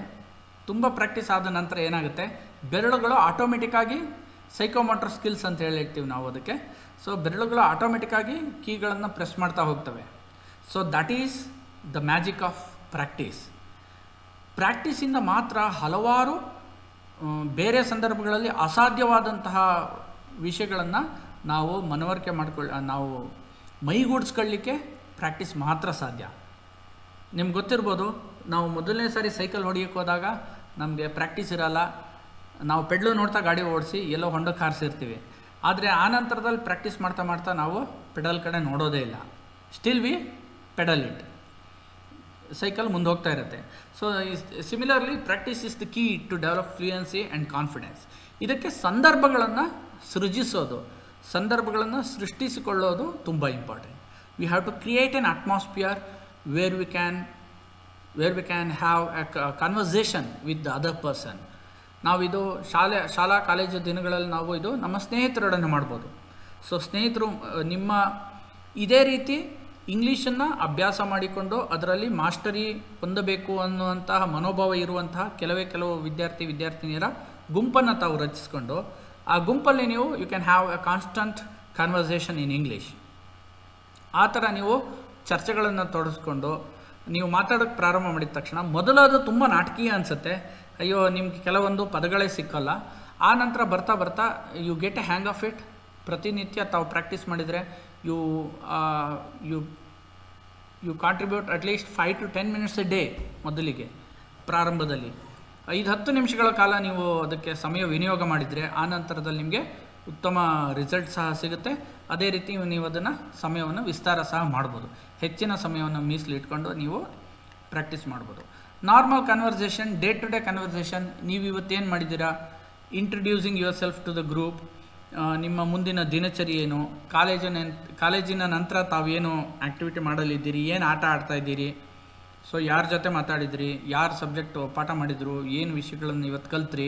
ತುಂಬ ಪ್ರಾಕ್ಟೀಸ್ ಆದ ನಂತರ ಏನಾಗುತ್ತೆ, ಬೆರಳುಗಳು ಆಟೋಮೆಟಿಕ್ಕಾಗಿ ಸೈಕೋಮೋಟರ್ ಸ್ಕಿಲ್ಸ್ ಅಂತ ಹೇಳಿರ್ತೀವಿ ನಾವು ಅದಕ್ಕೆ. ಸೊ ಬೆರಳುಗಳು ಆಟೋಮೆಟಿಕ್ಕಾಗಿ ಕೀಗಳನ್ನು ಪ್ರೆಸ್ ಮಾಡ್ತಾ ಹೋಗ್ತವೆ. So that is the magic of practice. ಪ್ರಾಕ್ಟೀಸಿಂದ ಮಾತ್ರ ಹಲವಾರು ಬೇರೆ ಸಂದರ್ಭಗಳಲ್ಲಿ ಅಸಾಧ್ಯವಾದಂತಹ ವಿಷಯಗಳನ್ನು ನಾವು ಮನವರಿಕೆ ನಾವು ಮೈಗೂಡಿಸ್ಕೊಳ್ಳಿಕ್ಕೆ ಪ್ರಾಕ್ಟೀಸ್ ಮಾತ್ರ ಸಾಧ್ಯ. ನಿಮ್ಗೆ ಗೊತ್ತಿರ್ಬೋದು, ನಾವು ಮೊದಲನೇ ಸಾರಿ ಸೈಕಲ್ ಹೊಡಿಯೋಕ್ಕೆ ಹೋದಾಗ ನಮಗೆ ಪ್ರಾಕ್ಟೀಸ್ ಇರಲ್ಲ. ನಾವು ಪೆಡ್ಲು ನೋಡ್ತಾ ಗಾಡಿ ಓಡಿಸಿ ಎಲ್ಲೋ ಹೊಂಡಕ್ಕೆ ಹಾರಿಸಿರ್ತೀವಿ. ಆದರೆ ಆ ನಂತರದಲ್ಲಿ ಪ್ರಾಕ್ಟೀಸ್ ಮಾಡ್ತಾ ಮಾಡ್ತಾ ನಾವು ಪೆಡಲ್ ಕಡೆ ನೋಡೋದೇ ಇಲ್ಲ. Still we pedal it. Cycle ಮುಂದೆ ಹೋಗ್ತಾ ಇರುತ್ತೆ. So similarly practice is the key to develop fluency and confidence. ಇದಕ್ಕೆ ಸಂದರ್ಭಗಳನ್ನು ಸೃಷ್ಟಿಸಿಕೊಳ್ಳೋದು ತುಂಬ important. We have to create an atmosphere where we can have a conversation with the other person. ನಾವಿದು ಶಾಲಾ ಕಾಲೇಜು ದಿನಗಳಲ್ಲಿ ನಾವು ಇದು ನಮ್ಮ ಸ್ನೇಹಿತರೊಡನೆ ಮಾಡ್ಬೋದು. ಸೊ ಸ್ನೇಹಿತರು ನಿಮ್ಮ ಇದೇ ರೀತಿ ಇಂಗ್ಲೀಷನ್ನು ಅಭ್ಯಾಸ ಮಾಡಿಕೊಂಡು ಅದರಲ್ಲಿ ಮಾಸ್ಟರಿ ಹೊಂದಬೇಕು ಅನ್ನುವಂತಹ ಮನೋಭಾವ ಇರುವಂತಹ ಕೆಲವು ವಿದ್ಯಾರ್ಥಿನಿಯರ ಗುಂಪನ್ನು ತಾವು ರಚಿಸ್ಕೊಂಡು ಆ ಗುಂಪಲ್ಲಿ ನೀವು you can have a constant conversation in English. ಆ ಥರ ನೀವು ಚರ್ಚೆಗಳನ್ನು ತೊಡಗಿಸ್ಕೊಂಡು ನೀವು ಮಾತಾಡೋಕ್ಕೆ ಪ್ರಾರಂಭ ಮಾಡಿದ ತಕ್ಷಣ ಮೊದಲು ಅದು ತುಂಬ ನಾಟಕೀಯ ಅನಿಸುತ್ತೆ. ಅಯ್ಯೋ ನಿಮ್ಗೆ ಕೆಲವೊಂದು ಪದಗಳೇ ಸಿಕ್ಕಲ್ಲ. ಆ ನಂತರ ಬರ್ತಾ you get a hang of it. ಪ್ರತಿನಿತ್ಯ ತಾವು ಪ್ರಾಕ್ಟೀಸ್ ಮಾಡಿದರೆ you contribute at least 5 to 10 minutes a day. ಮೊದಲಿಗೆ ಪ್ರಾರಂಭದಲ್ಲಿ 5-10 ನಿಮಿಷಗಳ ಕಾಲ ನೀವು ಅದಕ್ಕೆ ಸಮಯ ವಿನಿಯೋಗ ಮಾಡಿದರೆ ಆ ನಂತರದಲ್ಲಿ ನಿಮಗೆ ಉತ್ತಮ ರಿಸಲ್ಟ್ ಸಹ ಸಿಗುತ್ತೆ. ಅದೇ ರೀತಿ ನೀವು ಅದನ್ನು ಸಮಯವನ್ನು ವಿಸ್ತಾರ ಸಹ ಮಾಡ್ಬೋದು. ಹೆಚ್ಚಿನ ಸಮಯವನ್ನು ಮೀಸಲಿಟ್ಕೊಂಡು ನೀವು ಪ್ರಾಕ್ಟೀಸ್ ಮಾಡ್ಬೋದು. Normal conversation, day to day conversation. ನೀವು ಇವತ್ತೇನು ಮಾಡಿದ್ದೀರಾ, introducing yourself to the group, ನಿಮ್ಮ ಮುಂದಿನ ದಿನಚರಿ ಏನು, ಕಾಲೇಜಿನ ನಂತರ ತಾವೇನು ಆ್ಯಕ್ಟಿವಿಟಿ ಮಾಡಲಿದ್ದೀರಿ, ಏನು ಆಟ ಆಡ್ತಾಯಿದ್ದೀರಿ, ಸೊ ಯಾರ ಜೊತೆ ಮಾತಾಡಿದ್ರಿ, ಯಾರು ಸಬ್ಜೆಕ್ಟು ಪಾಠ ಮಾಡಿದರು, ಏನು ವಿಷಯಗಳನ್ನು ಇವತ್ತು ಕಲ್ತ್ರಿ,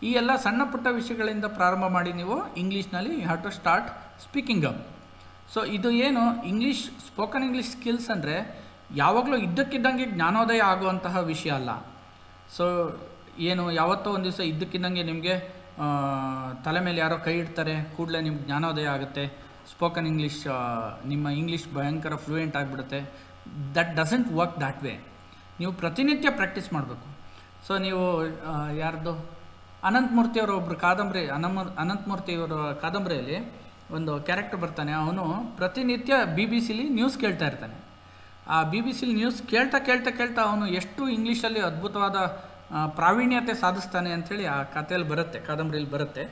ಈ ಎಲ್ಲ ಸಣ್ಣ ಪುಟ್ಟ ವಿಷಯಗಳಿಂದ ಪ್ರಾರಂಭ ಮಾಡಿ ನೀವು ಇಂಗ್ಲೀಷ್ನಲ್ಲಿ you have to start speaking up. So ಇದು ಏನು ಸ್ಪೋಕನ್ ಇಂಗ್ಲೀಷ್ ಸ್ಕಿಲ್ಸ್ ಅಂದರೆ ಯಾವಾಗಲೂ ಇದ್ದಕ್ಕಿದ್ದಂಗೆ ಜ್ಞಾನೋದಯ ಆಗುವಂತಹ ವಿಷಯ ಅಲ್ಲ. ಸೊ ಏನು ಯಾವತ್ತೋ ಒಂದು ದಿವಸ ಇದ್ದಕ್ಕಿದ್ದಂಗೆ ನಿಮಗೆ ತಲೆ ಮೇಲೆ ಯಾರೋ ಕೈ ಇಡ್ತಾರೆ, ಕೂಡಲೇ ನಿಮ್ಗೆ ಜ್ಞಾನೋದಯ ಆಗುತ್ತೆ, ಸ್ಪೋಕನ್ ಇಂಗ್ಲೀಷ್ ನಿಮ್ಮ ಇಂಗ್ಲೀಷ್ ಭಯಂಕರ ಫ್ಲೂಯೆಂಟ್ ಆಗಿಬಿಡುತ್ತೆ. That doesn't work that way. ನೀವು ಪ್ರತಿನಿತ್ಯ ಪ್ರಾಕ್ಟೀಸ್ ಮಾಡಬೇಕು. ಸೊ ನೀವು ಯಾರ್ದು ಅನಂತಮೂರ್ತಿಯವರ ಒಬ್ಬರು ಅನಂತಮೂರ್ತಿಯವರ ಕಾದಂಬರಿಯಲ್ಲಿ ಒಂದು ಕ್ಯಾರೆಕ್ಟರ್ ಬರ್ತಾನೆ. ಅವನು ಪ್ರತಿನಿತ್ಯ BBC ನ್ಯೂಸ್ ಕೇಳ್ತಾ ಇರ್ತಾನೆ. ಆ BBC ನ್ಯೂಸ್ ಕೇಳ್ತಾ ಅವನು ಎಷ್ಟು ಇಂಗ್ಲೀಷಲ್ಲಿ ಅದ್ಭುತವಾದ ಪ್ರಾವೀಣ್ಯತೆ ಸಾಧಿಸ್ತಾನೆ ಅಂಥೇಳಿ ಆ ಕಥೆಯಲ್ಲಿ ಬರುತ್ತೆ, ಕಾದಂಬರಿಯಲ್ಲಿ ಬರುತ್ತೆ.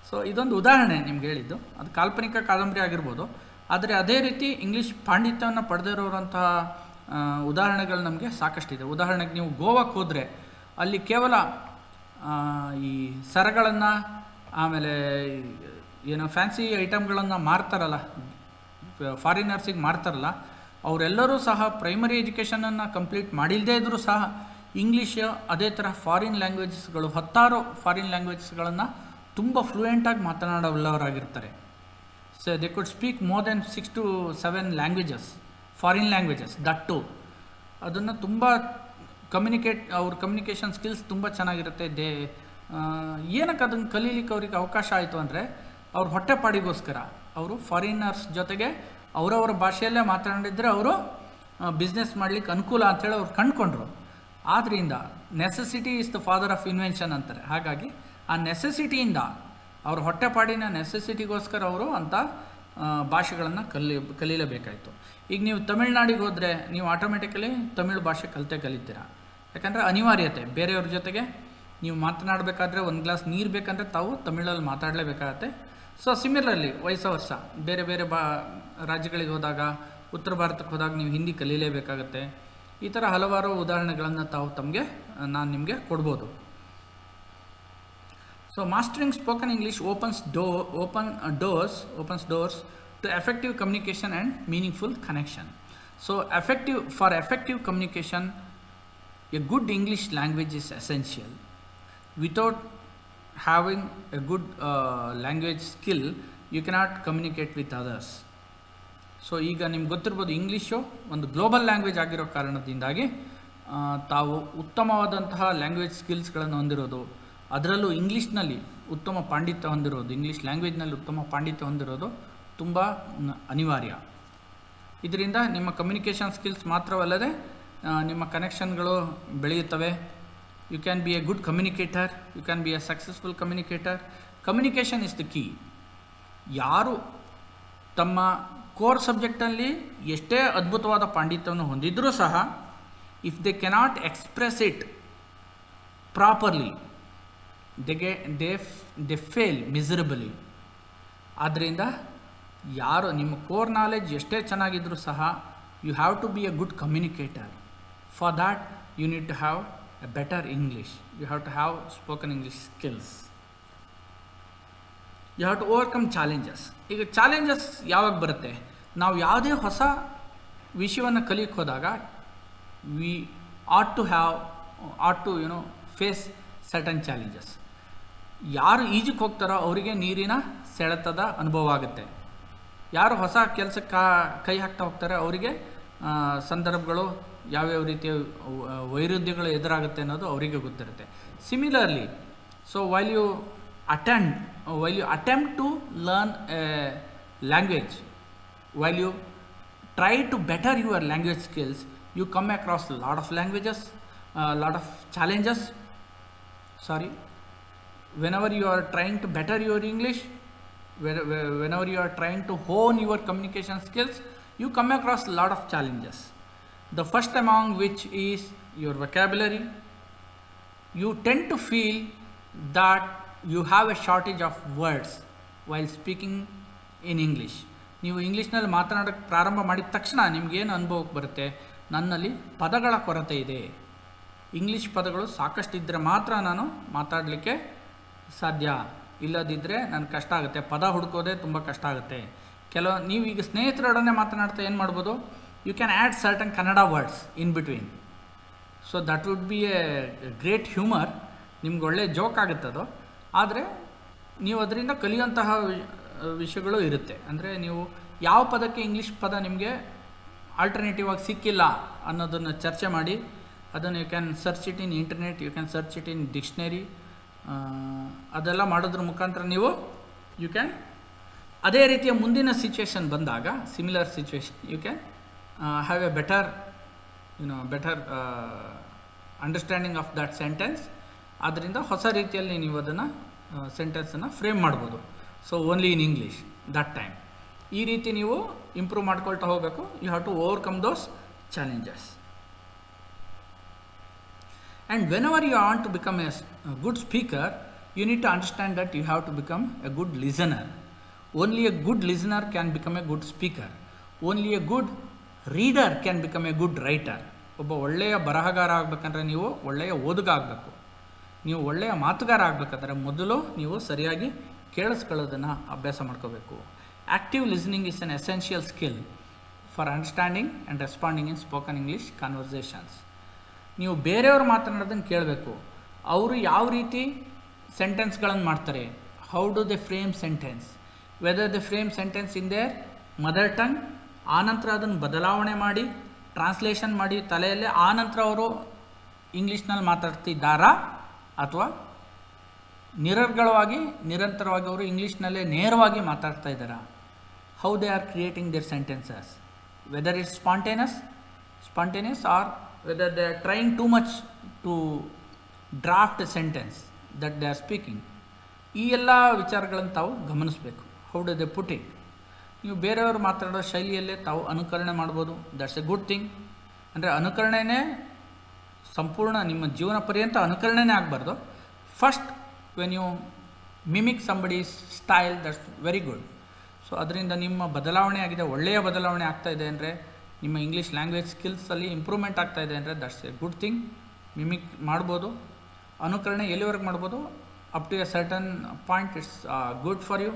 ಸೊ ಇದೊಂದು ಉದಾಹರಣೆ ನಿಮ್ಗೆ ಹೇಳಿದ್ದು. ಅದು ಕಾಲ್ಪನಿಕ ಕಾದಂಬರಿ ಆಗಿರ್ಬೋದು, ಆದರೆ ಅದೇ ರೀತಿ ಇಂಗ್ಲೀಷ್ ಪಾಂಡಿತ್ಯವನ್ನು ಪಡೆದಿರೋರಂತಹ ಉದಾಹರಣೆಗಳು ನಮಗೆ ಸಾಕಷ್ಟಿದೆ. ಉದಾಹರಣೆಗೆ ನೀವು ಗೋವಾಕ್ಕೆ ಹೋದರೆ ಅಲ್ಲಿ ಕೇವಲ ಈ ಸರಗಳನ್ನು ಆಮೇಲೆ ಏನೋ ಫ್ಯಾನ್ಸಿ ಐಟಮ್ಗಳನ್ನು ಮಾರ್ತಾರಲ್ಲ, ಫಾರಿನರ್ಸಿಗೆ ಮಾರ್ತಾರಲ್ಲ, ಅವರೆಲ್ಲರೂ ಸಹ ಪ್ರೈಮರಿ ಎಜುಕೇಷನನ್ನು ಕಂಪ್ಲೀಟ್ ಮಾಡಿಲ್ಲದೇ ಇದ್ದರೂ ಸಹ ಇಂಗ್ಲೀಷ್ ಅದೇ ಥರ ಫಾರಿನ್ ಲ್ಯಾಂಗ್ವೇಜಸ್ಗಳು 10 ಫಾರಿನ್ ಲ್ಯಾಂಗ್ವೇಜಸ್ಗಳನ್ನು ತುಂಬ ಫ್ಲೂಯೆಂಟಾಗಿ ಮಾತನಾಡಬಲ್ಲವರಾಗಿರ್ತಾರೆ. So they could speak more then 6 to 7 languages, foreign languages that too. ಅದನ್ನು ತುಂಬ ಅವ್ರ ಕಮ್ಯುನಿಕೇಷನ್ ಸ್ಕಿಲ್ಸ್ ತುಂಬ ಚೆನ್ನಾಗಿರುತ್ತೆ. ಏನಕ್ಕೆ ಅದನ್ನು ಕಲೀಲಿಕ್ಕೆ ಅವ್ರಿಗೆ ಅವಕಾಶ ಆಯಿತು ಅಂದರೆ ಅವ್ರ ಹೊಟ್ಟೆಪಾಡಿಗೋಸ್ಕರ ಅವರು ಫಾರಿನರ್ಸ್ ಜೊತೆಗೆ ಅವರವರ ಭಾಷೆಯಲ್ಲೇ ಮಾತನಾಡಿದರೆ ಅವರು ಬಿಸ್ನೆಸ್ ಮಾಡಲಿಕ್ಕೆ ಅನುಕೂಲ ಅಂಥೇಳಿ ಅವ್ರು ಕಂಡುಕೊಂಡ್ರು. ಆದ್ದರಿಂದ necessity is the father of invention ಅಂತಾರೆ. ಹಾಗಾಗಿ ಆ ನೆಸೆಸಿಟಿಯಿಂದ ಅವ್ರ ಹೊಟ್ಟೆಪಾಡಿನ ನೆಸೆಸಿಟಿಗೋಸ್ಕರ ಅವರು ಅಂಥ ಭಾಷೆಗಳನ್ನು ಕಲೀಲೇಬೇಕಾಯಿತು. ಈಗ ನೀವು ತಮಿಳ್ನಾಡಿಗೆ ಹೋದರೆ ನೀವು ಆಟೋಮೆಟಿಕಲಿ ತಮಿಳು ಭಾಷೆ ಕಲಿತೀರ. ಯಾಕಂದರೆ ಅನಿವಾರ್ಯತೆ, ಬೇರೆಯವ್ರ ಜೊತೆಗೆ ನೀವು ಮಾತನಾಡಬೇಕಾದ್ರೆ ಒಂದು ಗ್ಲಾಸ್ ನೀರು ಬೇಕಂದರೆ ತಾವು ತಮಿಳಲ್ಲಿ ಮಾತಾಡಲೇಬೇಕಾಗತ್ತೆ. ಸೊ ಸಿಮಿಲರ್ಲಿ ವಯಸ್ಸ ವರ್ಷ ಬೇರೆ ರಾಜ್ಯಗಳಿಗೆ ಹೋದಾಗ, ಉತ್ತರ ಭಾರತಕ್ಕೆ ಹೋದಾಗ ನೀವು ಹಿಂದಿ ಕಲೀಲೇಬೇಕಾಗತ್ತೆ. ಈ ಥರ ಹಲವಾರು ಉದಾಹರಣೆಗಳನ್ನು ನಾನು ನಿಮಗೆ ಕೊಡ್ಬೋದು. So mastering spoken English opens doors to effective communication and meaningful connection. So for effective communication, a good English language is essential. Without having a good language skill, you cannot communicate with others. So ಈಗ ನಿಮ್ಗೆ ಗೊತ್ತಿರ್ಬೋದು, ಇಂಗ್ಲೀಷು ಒಂದು ಗ್ಲೋಬಲ್ ಲ್ಯಾಂಗ್ವೇಜ್ ಆಗಿರೋ ಕಾರಣದಿಂದಾಗಿ ತಾವು ಉತ್ತಮವಾದಂತಹ ಲ್ಯಾಂಗ್ವೇಜ್ ಸ್ಕಿಲ್ಸ್ಗಳನ್ನು ಹೊಂದಿರೋದು, ಅದರಲ್ಲೂ ಇಂಗ್ಲೀಷ್ನಲ್ಲಿ ಉತ್ತಮ ಪಾಂಡಿತ್ಯ ಹೊಂದಿರೋದು, ಇಂಗ್ಲೀಷ್ ಲ್ಯಾಂಗ್ವೇಜ್ನಲ್ಲಿ ಉತ್ತಮ ಪಾಂಡಿತ್ಯ ಹೊಂದಿರೋದು ತುಂಬ ಅನಿವಾರ್ಯ. ಇದರಿಂದ ನಿಮ್ಮ ಕಮ್ಯುನಿಕೇಷನ್ ಸ್ಕಿಲ್ಸ್ ಮಾತ್ರವಲ್ಲದೆ ನಿಮ್ಮ ಕನೆಕ್ಷನ್ಗಳು ಬೆಳೆಯುತ್ತವೆ. You can be a good communicator, you can be a successful communicator. Communication is the key. ಯಾರು ತಮ್ಮ ಕೋರ್ ಸಬ್ಜೆಕ್ಟಲ್ಲಿ ಎಷ್ಟೇ ಅದ್ಭುತವಾದ ಪಾಂಡಿತ್ಯವನ್ನು ಹೊಂದಿದ್ರೂ ಸಹ, if they cannot express it properly, they fail miserably. ಆದ್ದರಿಂದ ಯಾರು ನಿಮ್ಮ ಕೋರ್ ನಾಲೆಡ್ಜ್ ಎಷ್ಟೇ ಚೆನ್ನಾಗಿದ್ರೂ ಸಹ, you have to be a good communicator. For that you need to have a better English. You have to have spoken English skills. You have to overcome challenges. ಈಗ ಚಾಲೆಂಜಸ್ ಯಾವಾಗ ಬರುತ್ತೆ? ನಾವು ಯಾವುದೇ ಹೊಸ ವಿಷಯವನ್ನು ಕಲಿಯಕ್ಕೆ ಹೋದಾಗ we ought to face certain challenges. ಯಾರು ಈಜಕ್ಕೆ ಹೋಗ್ತಾರೋ ಅವರಿಗೆ ನೀರಿನ ಸೆಳೆತದ ಅನುಭವ ಆಗುತ್ತೆ. ಯಾರು ಹೊಸ ಕೆಲಸಕ್ಕೆ ಕೈ ಹಾಕ್ತಾ ಹೋಗ್ತಾರೆ ಅವರಿಗೆ ಸಂದರ್ಭಗಳು ಯಾವ್ಯಾವ ರೀತಿಯ ವೈರುಧ್ಯಗಳು ಎದುರಾಗುತ್ತೆ ಅನ್ನೋದು ಅವರಿಗೆ ಗೊತ್ತಿರುತ್ತೆ. Similarly, so while you attempt to learn a language, while you try to better your language skills, you come across a lot of challenges. Whenever you are trying to better your English, whenever you are trying to hone your communication skills, you come across a lot of challenges. The first among which is your vocabulary. You tend to feel that you have a shortage of words while speaking in English. ನೀವು ಇಂಗ್ಲೀಷ್ನಲ್ಲಿ ಮಾತನಾಡೋಕ್ಕೆ ಪ್ರಾರಂಭ ಮಾಡಿದ ತಕ್ಷಣ ನಿಮಗೇನು ಅನುಭವಕ್ಕೆ ಬರುತ್ತೆ? ನನ್ನಲ್ಲಿ ಪದಗಳ ಕೊರತೆ ಇದೆ. ಇಂಗ್ಲೀಷ್ ಪದಗಳು ಸಾಕಷ್ಟಿದ್ದರೆ ಮಾತ್ರ ನಾನು ಮಾತಾಡಲಿಕ್ಕೆ ಸಾಧ್ಯ, ಇಲ್ಲದಿದ್ದರೆ ನನಗೆ ಕಷ್ಟ ಆಗುತ್ತೆ. ಪದ ಹುಡುಕೋದೇ ತುಂಬ ಕಷ್ಟ ಆಗುತ್ತೆ. ನೀವು ಈಗ ಸ್ನೇಹಿತರೊಡನೆ ಮಾತನಾಡ್ತಾ ಏನು ಮಾಡ್ಬೋದು? You can add certain Kannada words in between. So that would be a great humour. ನಿಮ್ಗೆ ಒಳ್ಳೆ ಜೋಕ್ ಆಗುತ್ತೆ ಅದು. ಆದರೆ ನೀವು ಅದರಿಂದ ಕಲಿಯುವಂತಹ ವಿಷಯಗಳು ಇರುತ್ತೆ. ಅಂದರೆ ನೀವು ಯಾವ ಪದಕ್ಕೆ ಇಂಗ್ಲೀಷ್ ಪದ ನಿಮಗೆ ಆಲ್ಟರ್ನೇಟಿವ್ ಆಗಿ ಸಿಕ್ಕಿಲ್ಲ ಅನ್ನೋದನ್ನು ಚರ್ಚೆ ಮಾಡಿ, ಅದನ್ನು you can search it in internet, you can search it in dictionary. ಅದೆಲ್ಲ ಮಾಡೋದ್ರ ಮುಖಾಂತರ ನೀವು ಯು ಕ್ಯಾನ್ ಅದೇ ರೀತಿಯ ಮುಂದಿನ ಸಿಚುವೇಶನ್ ಬಂದಾಗ, similar situation, you can have a better understanding of that sentence. ಆದ್ದರಿಂದ ಹೊಸ ರೀತಿಯಲ್ಲಿ ನೀವು ಅದನ್ನು ಸೆಂಟೆನ್ಸನ್ನು ಫ್ರೇಮ್ ಮಾಡ್ಬೋದು. So only in English that time. ಈ ರೀತಿ ನೀವು ಇಂಪ್ರೂವ್ ಮಾಡ್ಕೊಳ್ತಾ ಹೋಗಬೇಕು. You have to overcome those challenges. And whenever you want to become a good speaker, you need to understand that you have to become a good listener. Only a good listener can become a good speaker. Only a good reader can become a good writer. ಒಬ್ಬ ಒಳ್ಳೆಯ ಬರಹಗಾರ ಆಗಬೇಕಂದ್ರೆ ನೀವು ಒಳ್ಳೆಯ ಓದುಗ ಆಗಬೇಕು. ನೀವು ಒಳ್ಳೆಯ ಮಾತುಗಾರ ಆಗಬೇಕಾದ್ರೆ ಮೊದಲು ನೀವು ಸರಿಯಾಗಿ ಕೇಳಿಸ್ಕೊಳ್ಳೋದನ್ನು ಅಭ್ಯಾಸ ಮಾಡ್ಕೋಬೇಕು. Active listening is an essential skill for understanding and responding in spoken English conversations. ನೀವು ಬೇರೆಯವರು ಮಾತನಾಡೋದನ್ನು ಕೇಳಬೇಕು. ಅವರು ಯಾವ ರೀತಿ ಸೆಂಟೆನ್ಸ್ಗಳನ್ನು ಮಾಡ್ತಾರೆ, how do they frame sentence, whether they frame sentence in their mother tongue, ಆನಂತರ ಅದನ್ನು ಬದಲಾವಣೆ ಮಾಡಿ ಟ್ರಾನ್ಸ್ಲೇಷನ್ ಮಾಡಿ ತಲೆಯಲ್ಲೇ ಆನಂತರ ಅವರು ಇಂಗ್ಲೀಷ್ನಲ್ಲಿ ಮಾತಾಡ್ತಿದ್ದಾರಾ ಅಥವಾ ನಿರಂತರವಾಗಿ ಅವರು ಇಂಗ್ಲೀಷ್ನಲ್ಲೇ ನೇರವಾಗಿ ಮಾತಾಡ್ತಾ ಇದ್ದಾರಾ. How they are creating their sentences, whether it's spontaneous or whether they are trying too much to draft a sentence that they are speaking. ಈ ಎಲ್ಲ ವಿಚಾರಗಳನ್ನು ತಾವು ಗಮನಿಸಬೇಕು. How do they put it. ನೀವು ಬೇರೆಯವರು ಮಾತಾಡೋ ಶೈಲಿಯಲ್ಲೇ ತಾವು ಅನುಕರಣೆ ಮಾಡ್ಬೋದು. That's a good thing. ಅಂದರೆ ಅನುಕರಣೆನೇ ಸಂಪೂರ್ಣ ನಿಮ್ಮ ಜೀವನ ಪರ್ಯಂತ ಅನುಕರಣೆನೇ ಆಗಬಾರ್ದು. First when you mimic somebody's style, that's very good. So ಅದರಿಂದ ನಿಮ್ಮ ಬದಲಾವಣೆ ಆಗಿದೆ, ಒಳ್ಳೆಯ ಬದಲಾವಣೆ ಆಗ್ತಾಯಿದೆ ಅಂದರೆ, ನಿಮ್ಮ ಇಂಗ್ಲೀಷ್ ಲ್ಯಾಂಗ್ವೇಜ್ ಸ್ಕಿಲ್ಸಲ್ಲಿ ಇಂಪ್ರೂವ್ಮೆಂಟ್ ಆಗ್ತಾಯಿದೆ ಅಂದರೆ that's a good thing. Mimic ಮಾಡ್ಬೋದು. ಅನುಕರಣೆ ಎಲ್ಲಿವರೆಗೆ ಮಾಡ್ಬೋದು? Up to a certain point it's good for you.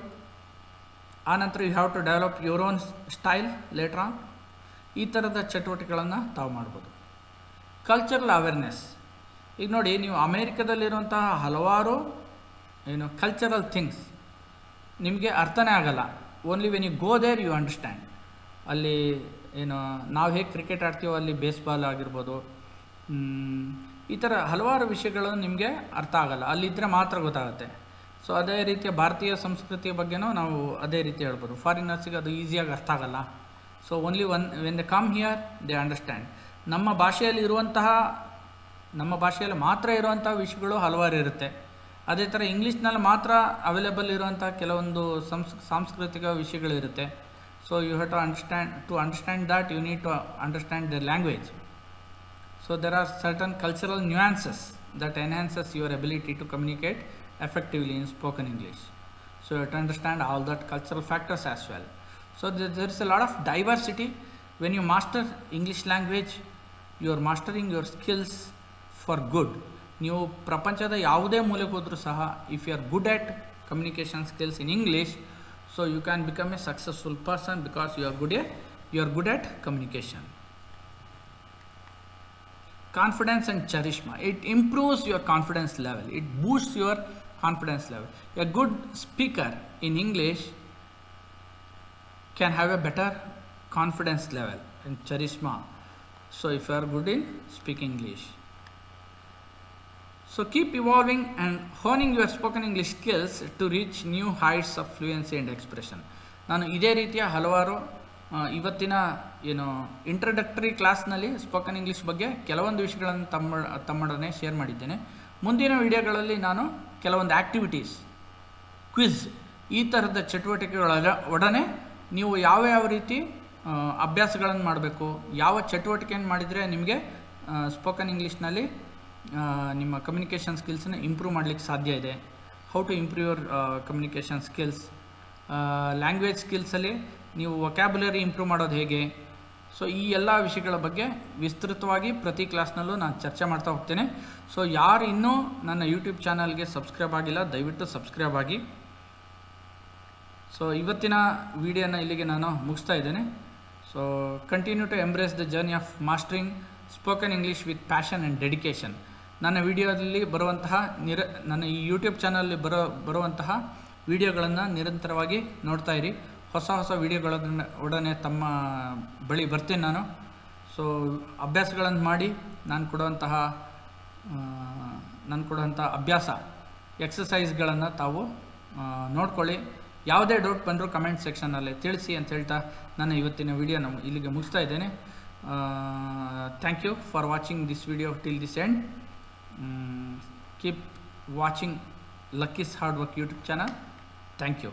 ಆನಂತರ you have to develop your own style later on. ಈ ಥರದ ಚಟುವಟಿಕೆಗಳನ್ನು ತಾವು ಮಾಡ್ಬೋದು. Cultural awareness. ಈಗ ನೋಡಿ, ನೀವು ಅಮೇರಿಕಾದಲ್ಲಿರುವಂತಹ ಹಲವಾರು ಕಲ್ಚರಲ್ ಥಿಂಗ್ಸ್ ನಿಮಗೆ ಅರ್ಥನೇ ಆಗಲ್ಲ. Only when you go there you understand. ಅಲ್ಲಿ ನಾವು ಹೇಗೆ ಕ್ರಿಕೆಟ್ ಆಡ್ತೀವೋ ಅಲ್ಲಿ ಬೇಸ್ಬಾಲ್ ಆಗಿರ್ಬೋದು, ಈ ಥರ ಹಲವಾರು ವಿಷಯಗಳು ನಿಮಗೆ ಅರ್ಥ ಆಗಲ್ಲ, ಅಲ್ಲಿದ್ದರೆ ಮಾತ್ರ ಗೊತ್ತಾಗುತ್ತೆ. ಸೊ ಅದೇ ರೀತಿಯ ಭಾರತೀಯ ಸಂಸ್ಕೃತಿಯ ಬಗ್ಗೆನೂ ನಾವು ಅದೇ ರೀತಿ ಹೇಳ್ಬೋದು. ಫಾರಿನರ್ಸಿಗೆ ಅದು ಈಸಿಯಾಗಿ ಅರ್ಥ ಆಗಲ್ಲ. So only when they come here they understand. ನಮ್ಮ ಭಾಷೆಯಲ್ಲಿ ಮಾತ್ರ ಇರುವಂಥ ವಿಷಯಗಳು ಹಲವಾರು ಇರುತ್ತೆ. ಅದೇ ಥರ ಇಂಗ್ಲೀಷ್ನಲ್ಲಿ ಮಾತ್ರ ಅವೈಲೇಬಲ್ ಇರುವಂಥ ಕೆಲವೊಂದು ಸಾಂಸ್ಕೃತಿಕ ವಿಷಯಗಳಿರುತ್ತೆ. So you have to understand that you need to understand the language. So there are certain cultural nuances that enhances your ability to communicate effectively in spoken English. So you have to understand all that cultural factors as well. So there is a lot of diversity. When you master English language, you are mastering your skills for good. ನೀವು ಪ್ರಪಂಚದ ಯಾವುದೇ ಮೂಲೆಗೆ ಹೋದರೂ ಸಹ if you are good at communication skills in English, so you can become a successful person because you are good at communication. Confidence and charisma. It improves your confidence level. It boosts your confidence level. A good speaker in English can have a better confidence level and charisma. So if you are good in speaking English. So keep evolving and honing your spoken English skills to reach new heights of fluency and expression. ನಾನು ಇದೇ ರೀತಿಯ ಹಲವಾರು ಇವತ್ತಿನ ಇಂಟ್ರಡಕ್ಟರಿ ಕ್ಲಾಸ್ನಲ್ಲಿ ಸ್ಪೋಕನ್ ಇಂಗ್ಲೀಷ್ ಬಗ್ಗೆ ಕೆಲವೊಂದು ವಿಷಯಗಳನ್ನು ತಮ್ಮೊಡನೆ ಶೇರ್ ಮಾಡಿದ್ದೇನೆ. ಮುಂದಿನ ವಿಡಿಯೋಗಳಲ್ಲಿ ನಾನು ಕೆಲವೊಂದು ಆ್ಯಕ್ಟಿವಿಟೀಸ್, ಕ್ವಿಜ್, ಈ ಥರದ ಚಟುವಟಿಕೆಗಳ ಒಡನೆ ನೀವು ಯಾವ ರೀತಿ ಅಭ್ಯಾಸಗಳನ್ನು ಮಾಡಬೇಕು, ಯಾವ ಚಟುವಟಿಕೆಯನ್ನು ಮಾಡಿದರೆ ನಿಮಗೆ ಸ್ಪೋಕನ್ ಇಂಗ್ಲೀಷ್ನಲ್ಲಿ ನಿಮ್ಮ ಕಮ್ಯುನಿಕೇಷನ್ ಸ್ಕಿಲ್ಸನ್ನ ಇಂಪ್ರೂವ್ ಮಾಡಲಿಕ್ಕೆ ಸಾಧ್ಯ ಇದೆ, how to improve your communication skills, language ಸ್ಕಿಲ್ಸಲ್ಲಿ ನೀವು ವೊಕ್ಯಾಬ್ಯುಲರಿ ಇಂಪ್ರೂವ್ ಮಾಡೋದು ಹೇಗೆ. ಸೊ ಈ ಎಲ್ಲ ವಿಷಯಗಳ ಬಗ್ಗೆ ವಿಸ್ತೃತವಾಗಿ ಪ್ರತಿ ಕ್ಲಾಸ್ನಲ್ಲೂ ನಾನು ಚರ್ಚೆ ಮಾಡ್ತಾ ಹೋಗ್ತೇನೆ. ಸೊ ಯಾರು ಇನ್ನೂ ನನ್ನ ಯೂಟ್ಯೂಬ್ ಚಾನಲ್ಗೆ ಸಬ್ಸ್ಕ್ರೈಬ್ ಆಗಿಲ್ಲ, ದಯವಿಟ್ಟು ಸಬ್ಸ್ಕ್ರೈಬ್ ಆಗಿ. ಸೊ ಇವತ್ತಿನ ವಿಡಿಯೋನ ಇಲ್ಲಿಗೆ ನಾನು ಮುಗಿಸ್ತಾ ಇದ್ದೇನೆ. So continue to embrace the journey of mastering spoken English with passion and dedication. ನನ್ನ ವಿಡಿಯೋದಲ್ಲಿ ಬರುವಂತಹ ನನ್ನ ಈ ಯೂಟ್ಯೂಬ್ ಚಾನಲ್ಲಿ ಬರುವಂತಹ ವಿಡಿಯೋಗಳನ್ನು ನಿರಂತರವಾಗಿ ನೋಡ್ತಾ ಇರಿ. ಹೊಸ ವಿಡಿಯೋಗಳ ಒಡನೆ ತಮ್ಮ ಬಳಿ ಬರ್ತೀನಿ ನಾನು. ಸೊ ಅಭ್ಯಾಸಗಳನ್ನು ಮಾಡಿ ನಾನು ಕೊಡುವಂತಹ ಅಭ್ಯಾಸ ಎಕ್ಸಸೈಸ್ಗಳನ್ನು ತಾವು ನೋಡ್ಕೊಳ್ಳಿ. ಯಾವುದೇ ಡೌಟ್ ಬಂದರೂ ಕಮೆಂಟ್ ಸೆಕ್ಷನಲ್ಲಿ ತಿಳಿಸಿ ಅಂತ ಹೇಳ್ತಾ ನಾನು ಇವತ್ತಿನ ವಿಡಿಯೋ ಇಲ್ಲಿಗೆ ಮುಗಿಸ್ತಾ ಇದ್ದೇನೆ. Thank you for watching this video till this end. Keep watching Lucky's hard work YouTube channel. Thank you.